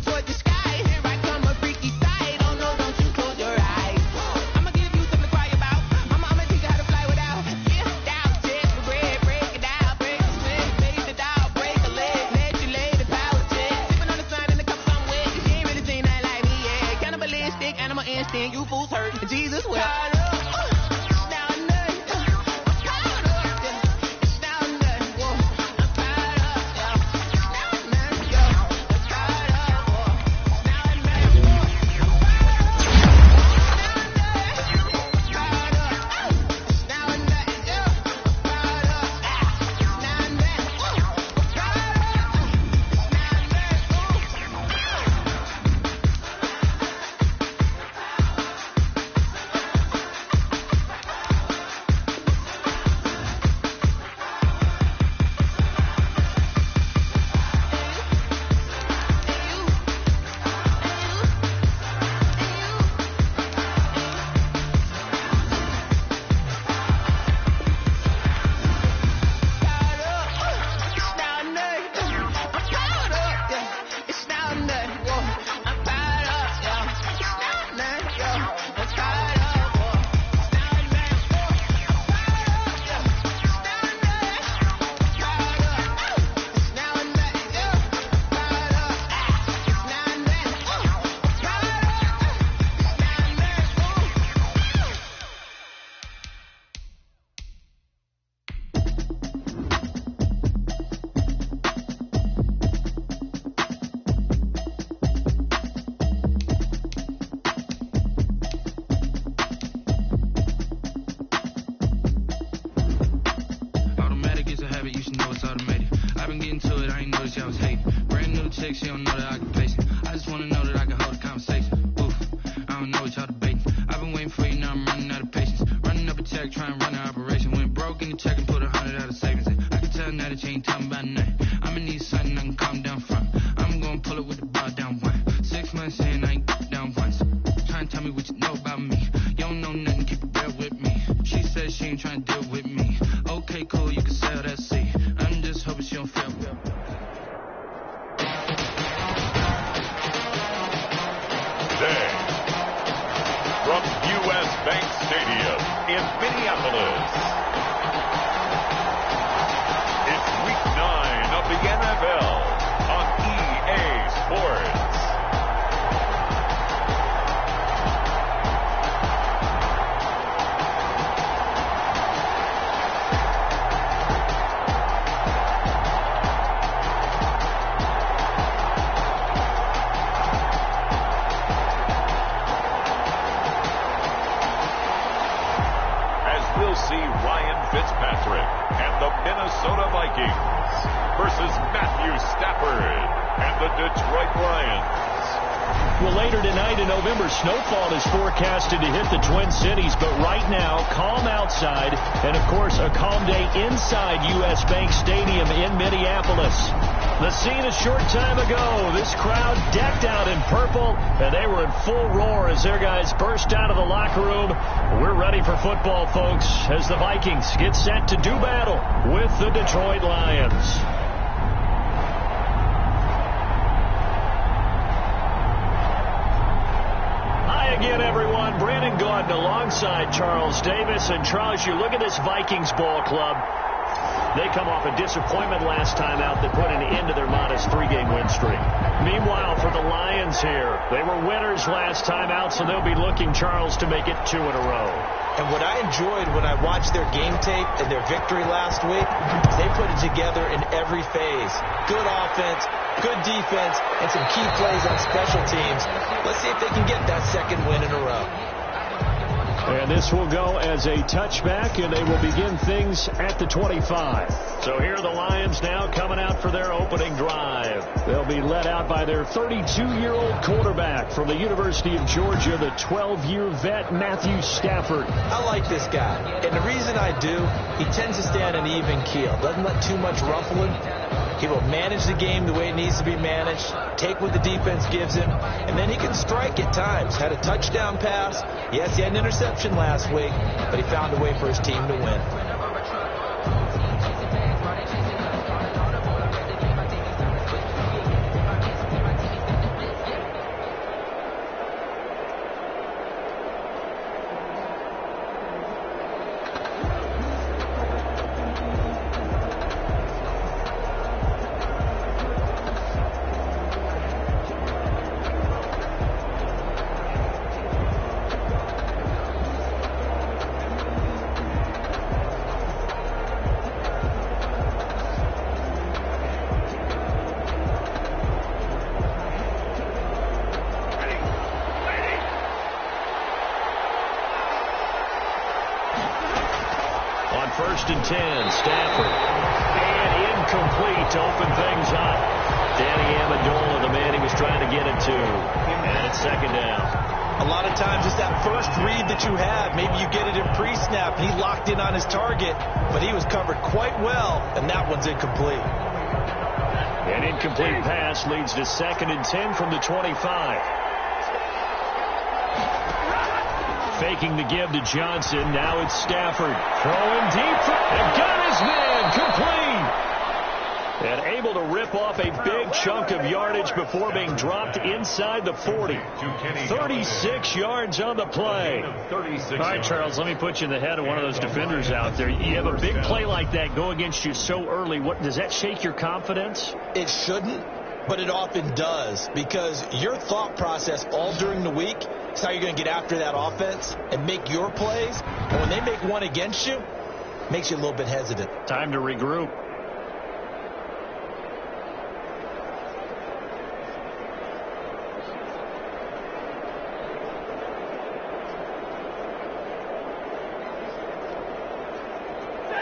that you ain't talking about nothing. I'ma need something I can calm down from. I'm gonna pull it with the ball down one. 6 months in, I ain't down once. Trying to tell me what you know about me. You don't know nothing, keep it real with me. She says she ain't trying to deal with me. Okay, cool, you can sell that seat. I'm just hoping she don't feel real. Today, from U.S. Bank Stadium in Minneapolis, it's Week 9 of the NFL on EA Sports. Fitzpatrick and the Minnesota Vikings versus Matthew Stafford and the Detroit Lions. Well, later tonight in November, snowfall is forecasted to hit the Twin Cities, but right now, calm outside, and of course, a calm day inside U.S. Bank Stadium in Minneapolis. The scene a short time ago, this crowd decked out in purple, and they were in full roar as their guys burst out of the locker room. We're ready for football, folks, as the Vikings get set to do battle with the Detroit Lions. Again, everyone, Brandon Gaudin alongside Charles Davis. And Charles, you look at this Vikings ball club. They come off a disappointment last time out that put an end to their modest 3-game win streak. Meanwhile, for the Lions here, they were winners last time out, so they'll be looking, Charles, to make it 2 in a row. And what I enjoyed when I watched their game tape and their victory last week, they put it together in every phase. Good offense, good defense, and some key plays on special teams. Let's see if they can get that second win in a row. And this will go as a touchback, and they will begin things at the 25. So here are the Lions now coming out for their opening drive. They'll be led out by their 32-year-old quarterback from the University of Georgia, the 12-year vet, Matthew Stafford. I like this guy, and the reason I do, he tends to stay on an even keel. Doesn't let too much ruffle him. He will manage the game the way it needs to be managed, take what the defense gives him, and then he can strike at times. Had a touchdown pass. Yes, he had an interception last week, but he found a way for his team to win. First and 10, Stafford. And incomplete to open things up. Danny Amendola, the man he was trying to get it to. And it's second down. A lot of times it's that first read that you have. Maybe you get it in pre-snap, and he locked in on his target, but he was covered quite well, and that one's incomplete. An incomplete pass leads to second and 10 from the 25. Faking the give to Johnson. Now it's Stafford. Throwing deep. And got his man. Complete. And able to rip off a big chunk of yardage before being dropped inside the 40. 36 yards on the play. All right, Charles, let me put you in the head of one of those defenders out there. You have a big play like that go against you so early. What does that shake your confidence? It shouldn't, but it often does, because your thought process all during the week is how you're going to get after that offense and make your plays. And when they make one against you, it makes you a little bit hesitant. Time to regroup.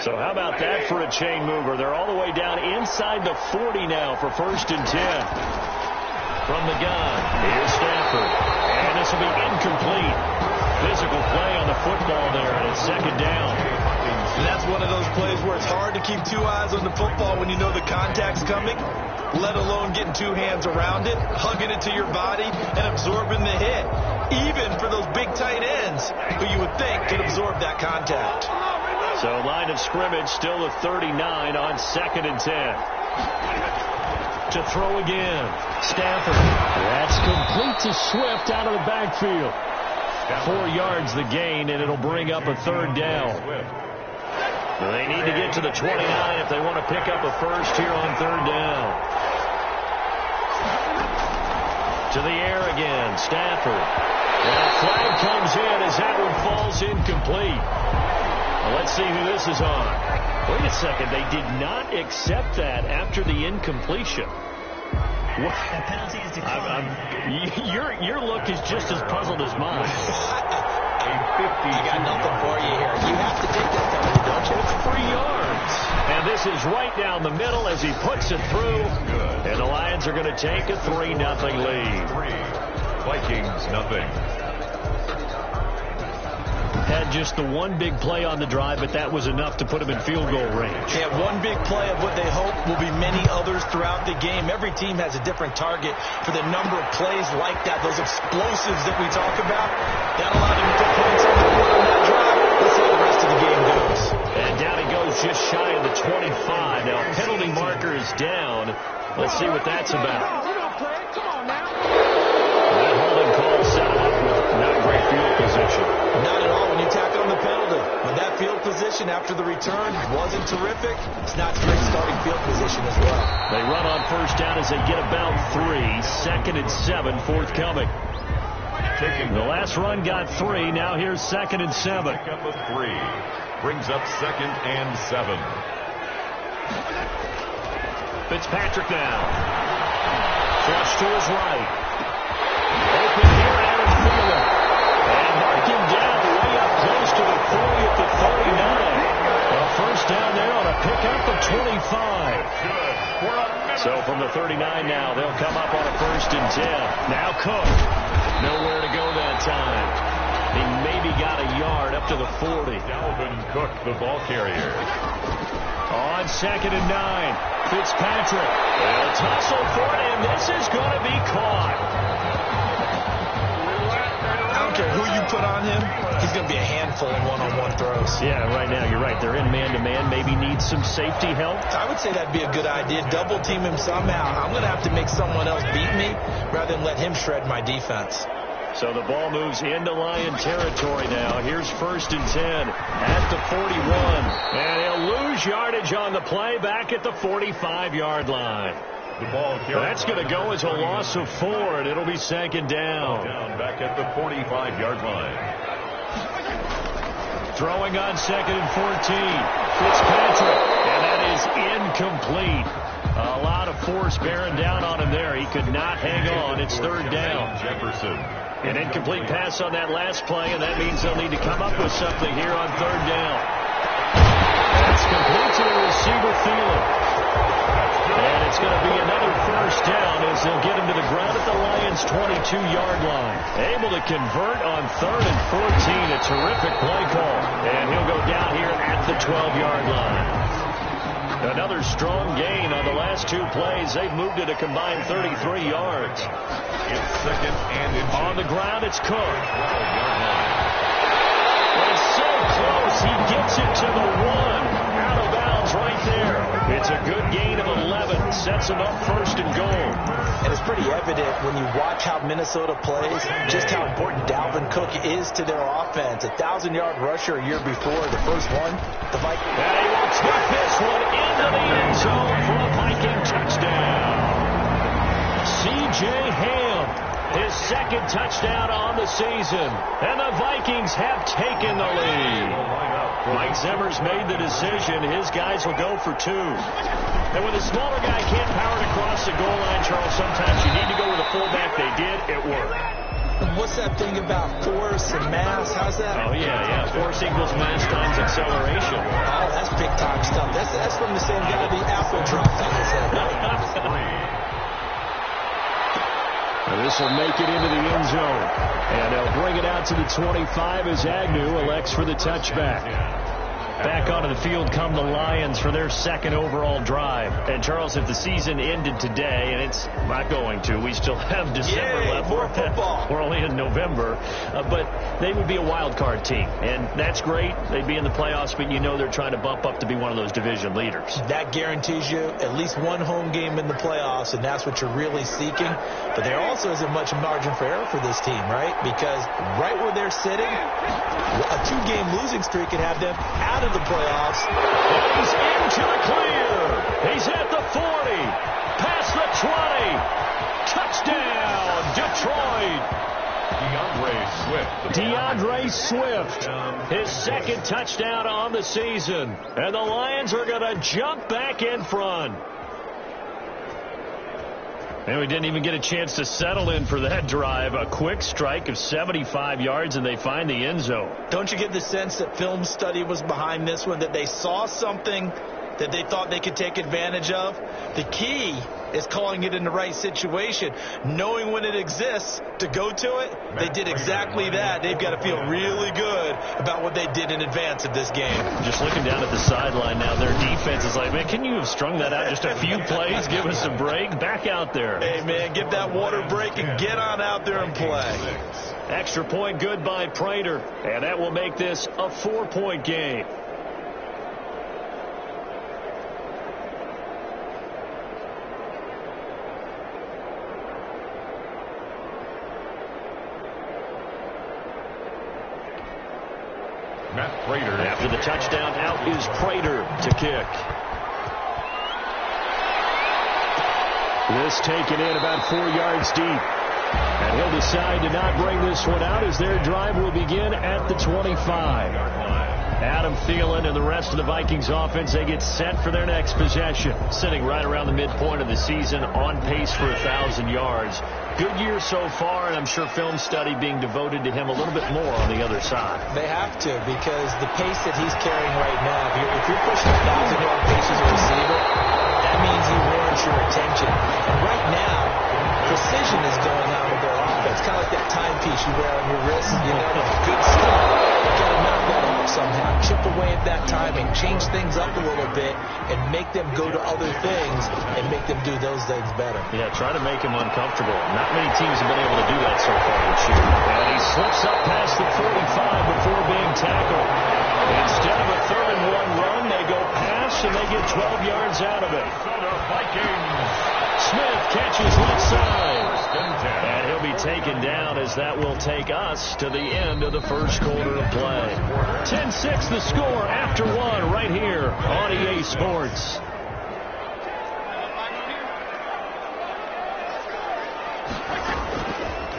So how about that for a chain mover? They're all the way down inside the 40 now for first and 10. From the gun, here's Stafford. And this will be incomplete. Physical play on the football there, and it's second down. And that's one of those plays where it's hard to keep two eyes on the football when you know the contact's coming, let alone getting two hands around it, hugging it to your body, and absorbing the hit. Even for those big tight ends who you would think could absorb that contact. So line of scrimmage still at 39 on 2nd and 10. To throw again. Stafford. That's complete to Swift out of the backfield. 4 yards the gain, and it'll bring up a 3rd down. They need to get to the 29 if they want to pick up a first here on 3rd down. To the air again. Stafford. And a flag comes in as that one falls incomplete. Well, let's see who this is on. Wait a second. They did not accept that after the incompletion. Your look is just as puzzled as mine. I got nothing for you here. You have to take that penalty, don't you? It's 3 yards. And this is right down the middle as he puts it through. And the Lions are going to take a 3-0 lead. Vikings nothing. Had just the one big play on the drive, but that was enough to put him in field goal range. They have one big play of what they hope will be many others throughout the game. Every team has a different target for the number of plays like that, those explosives that we talk about. That allowed him to put points on the board on that drive. Let's see how the rest of the game goes. And down he goes just shy of the 25. Now penalty marker is down. Let's see what that's about. That holding call set up with not great field position. Not at all when you tack on the penalty. But that field position after the return wasn't terrific. It's not great starting field position as well. They run on 1st down as they get about 3. 2nd and 7 forthcoming. The last run got 3. Now here's 2nd and 7. Pick up a 3. Brings up 2nd and 7. Fitzpatrick now. Flush to his right. Open here, Aaron Thielen. And mark him down way up close to the 40 at the 39. A 1st down there on a pickup of 25. So from the 39 now, they'll come up on a 1st and 10. Now Cook. Nowhere to go that time. He maybe got a yard up to the 40. Dalvin Cook, the ball carrier. On 2nd and 9. Fitzpatrick. A tussle for it, and this is going to be caught. I don't care who you put on him. He's going to be a handful in one-on-one throws. Yeah, right now you're right. They're in man-to-man. Maybe needs some safety help. I would say that'd be a good idea. Double team him somehow. I'm going to have to make someone else beat me rather than let him shred my defense. So the ball moves into Lion territory now. Here's 1st and 10 at the 41. And he'll lose yardage on the play back at the 45-yard line. The ball That's going to go as a loss of 4, and it'll be 2nd down. Back at the 45-yard line. Throwing on 2nd and 14. Fitzpatrick, and that is incomplete. A lot of force bearing down on him there. He could not hang on. It's 3rd down. Jefferson. An incomplete pass on that last play, and that means they'll need to come up with something here on 3rd down. That's complete to the receiver, Thielen. And it's going to be another 1st down as they'll get him to the ground at the Lions' 22-yard line. Able to convert on 3rd and 14. A terrific play call. And he'll go down here at the 12-yard line. Another strong gain on the last 2 plays. They've moved it a combined 33 yards. It's 2nd and inches. On the ground, it's Cook. It's so close. He gets it to the 1. Out of bounds right there. It's a good gain of 11. Sets him up 1st and goal. And it's pretty evident when you watch how Minnesota plays, just how important Dalvin Cook is to their offense. 1,000-yard rusher a year before, the first one. The Vikings. And he will tuck this one into the end zone for a Viking touchdown. C.J. Ham, his 2nd touchdown on the season. And the Vikings have taken the lead. Mike Zimmer's made the decision. His guys will go for 2. And when the smaller guy can't power it across the goal line, Charles, sometimes you need to go with a fullback. They did. It worked. What's that thing about force and mass? How's that? Oh, yeah. Force equals mass times acceleration. Oh, that's big-time stuff. That's from the same guy the apple dropped on his head. And this will make it into the end zone. And they'll bring it out to the 25 as Agnew elects for the touchback. Back onto the field come the Lions for their second overall drive. And, Charles, if the season ended today, and it's not going to, we still have December left. More football. We're only in November. But they would be a wild card team. And that's great. They'd be in the playoffs, but you know they're trying to bump up to be one of those division leaders. That guarantees you at least one home game in the playoffs, and that's what you're really seeking. But there also isn't much margin for error for this team, right? Because right where they're sitting, a 2-game losing streak can have them out of the playoffs. He's into the clear. He's at the 40. Past the 20. Touchdown, Detroit. DeAndre Swift. His second touchdown on the season. And the Lions are going to jump back in front. And we didn't even get a chance to settle in for that drive. A quick strike of 75 yards, and they find the end zone. Don't you get the sense that film study was behind this one, that they saw something that they thought they could take advantage of? The key is calling it in the right situation, knowing when it exists to go to it. They did exactly that. They've got to feel really good about what they did in advance of this game. Just looking down at the sideline now, their defense is like, man, can you have strung that out just a few plays? Give us a break. Back out there. Hey, man, get that water break and get on out there and play. Extra point good by Prater, and that will make this a 4-point game. Matt Prater. After the touchdown, out is Prater to kick. This taken in about 4 yards deep. And he'll decide to not bring this one out as their drive will begin at the 25. Adam Thielen and the rest of the Vikings offense, they get set for their next possession. Sitting right around the midpoint of the season, on pace for 1,000 yards. Good year so far, and I'm sure film study being devoted to him a little bit more on the other side. They have to, because the pace that he's carrying right now, if you're pushing 1,000-yard pace as a receiver, that means he warrants your attention. And right now, precision is going on with their offense. Kind of like that timepiece you wear on your wrist. You know, good stuff. You got to knock that off somehow. Chip away at that timing. Change things up a little bit and make them go to other things and make them do those things better. Yeah, try to make him uncomfortable. Not many teams have been able to do that so far this year. And he slips up past the 45 before being tackled. Instead of a 3rd-and-1 run, they go pass, and they get 12 yards out of it. Smith catches left side. And he'll be taken down as that will take us to the end of the first quarter of play. 10-6 the score after 1 right here on EA Sports.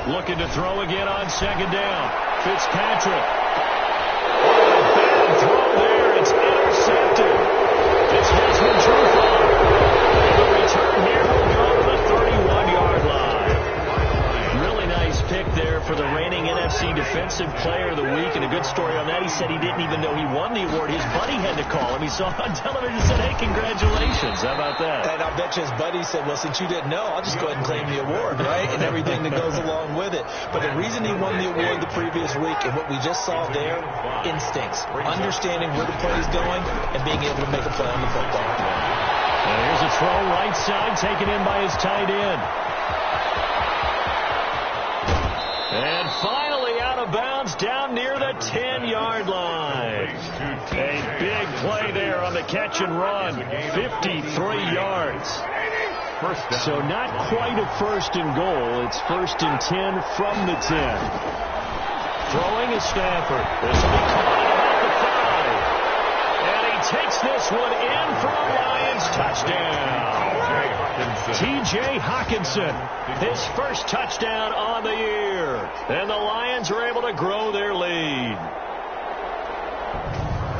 Looking to throw again on 2nd down. Fitzpatrick. Bad throw there. It's intercepted. It's Desmond Trufant. The return here will go to the 31-yard line. Really nice pick there for the reigning NFC Defensive Player of the Week. And a good story on that. He said he didn't even know he won the award. His buddy had to call him. He saw it on television and said, hey, congratulations. How about that? And I bet you his buddy said, well, since you didn't know, I'll just go ahead and claim the award, right? And everything that goes along with it. But the reason he won the award the previous week and what we just saw there, instincts. Understanding where the play is going and being able to make a play on the football. And here's a throw right side taken in by his tight end. And finally out of bounds down near the 10-yard line. A big play there on the catch and run. 53 yards. So not quite a 1st and goal. It's 1st and 10 from the 10. Throwing is Stafford. This will be caught at about the 5. And he takes this one in for a Lions touchdown. T.J. Hawkinson, his first touchdown on the year. And the Lions are able to grow their lead.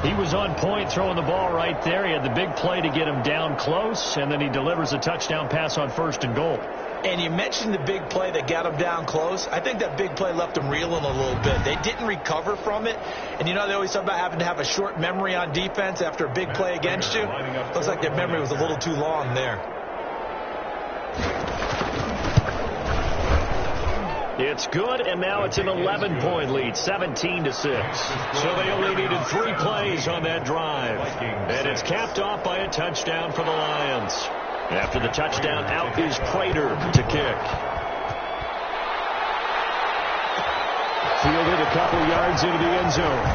He was on point throwing the ball right there. He had the big play to get him down close, and then he delivers a touchdown pass on 1st and goal. And you mentioned the big play that got him down close. I think that big play left him reeling a little bit. They didn't recover from it. And you know, they always talk about having to have a short memory on defense after a big play against you. Looks like their memory was a little too long there. It's good, and now it's an 11-point lead, 17-6. So they only needed 3 plays on that drive. And it's capped off by a touchdown for the Lions. After the touchdown, out is Prater to kick. Fielded a couple yards into the end zone.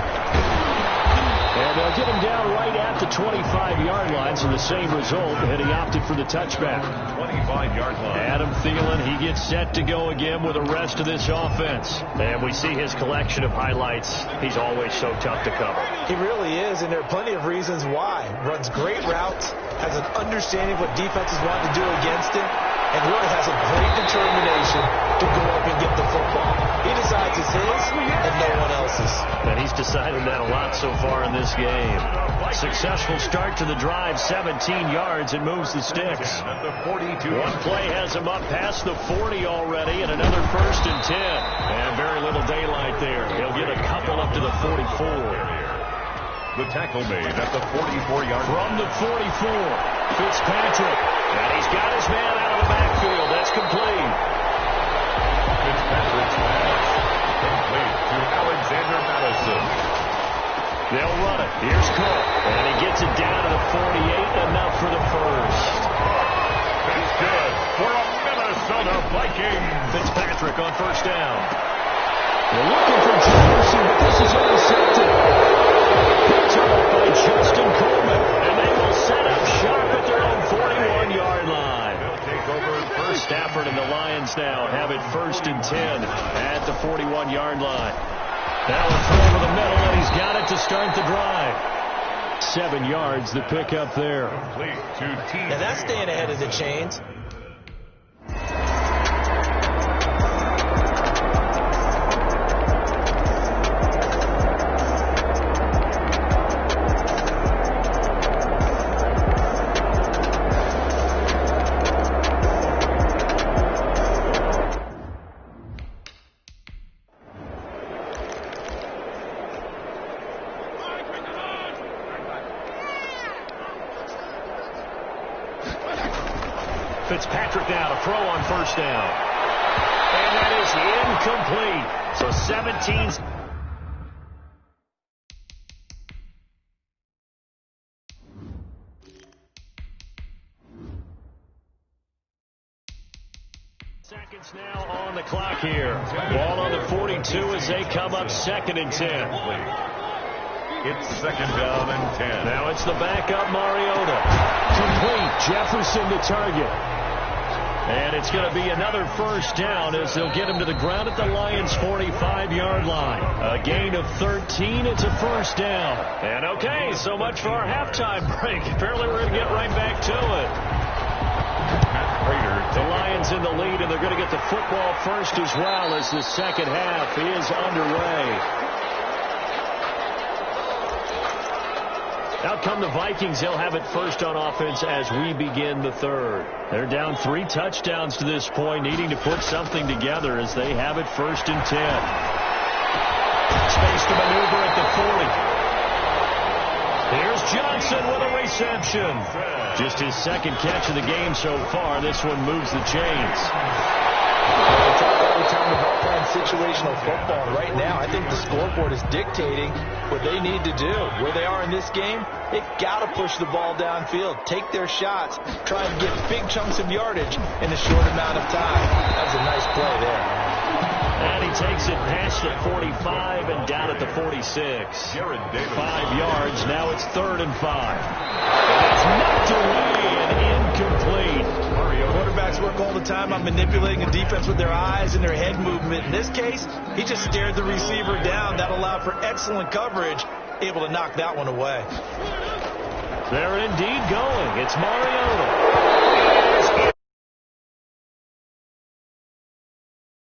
And they'll get him down right at the 25-yard line, so the same result, and he opted for the touchback. 25-yard line. Adam Thielen, he gets set to go again with the rest of this offense. And we see his collection of highlights. He's always so tough to cover. He really is, and there are plenty of reasons why. Runs great routes, has an understanding of what defenses want to do against him, and really has a great determination to go up and get the football. He decides it's his and no one else's. And he's decided that a lot so far in this game. Successful start to the drive, 17 yards, and moves the sticks. One play has him up past the 40 already, and another 1st and 10. And very little daylight there. He'll get a couple up to the 44. The tackle made at the 44-yard line. From the 44, Fitzpatrick. And he's got his man out of the backfield. That's complete. Fitzpatrick's pass complete to Alexander Madison. They'll run it. Here's Cook. And he gets it down to the 48. Enough for the first. That's good for a Minnesota Viking. Fitzpatrick on 1st down. They're looking for Jefferson, but this is intercepted. Picked off by Justin Coleman. And they will set up shop at their own 41-yard line. They'll take over first. Stafford and the Lions now have it 1st and 10 at the 41-yard line. Now a throw over the middle, and he's got it to start the drive. 7 yards, the pickup there. Now that's staying ahead of the chains. Fitzpatrick now to throw on 1st down. And that is incomplete. So 17. Seconds now on the clock here. Ball on the 42 as they come up 2nd and 10. It's 2nd down and 10. Now it's the backup Mariota. Complete. Jefferson to target. And it's going to be another 1st down as they'll get him to the ground at the Lions' 45-yard line. A gain of 13. It's a 1st down. And okay, so much for our halftime break. Apparently we're going to get right back to it. The Lions in the lead, and they're going to get the football first as well as the second half is underway. Out come the Vikings. They'll have it first on offense as we begin the 3rd. They're down 3 touchdowns to this point, needing to put something together as they have it 1st and 10. Space to maneuver at the 40. Here's Johnson with a reception. Just his 2nd catch of the game so far. This one moves the chains. We talk all the time about playing situational football. Right now, I think the scoreboard is dictating what they need to do. Where they are in this game, they've got to push the ball downfield, take their shots, try and get big chunks of yardage in a short amount of time. That's a nice play there. And he takes it past the 45 and down at the 46. 5 yards. Now it's 3rd and 5. And it's knocked away and incomplete. Quarterbacks work all the time on manipulating the defense with their eyes and their head movement. In this case, he just stared the receiver down. That allowed for excellent coverage, able to knock that one away. They're indeed going. It's Mariota.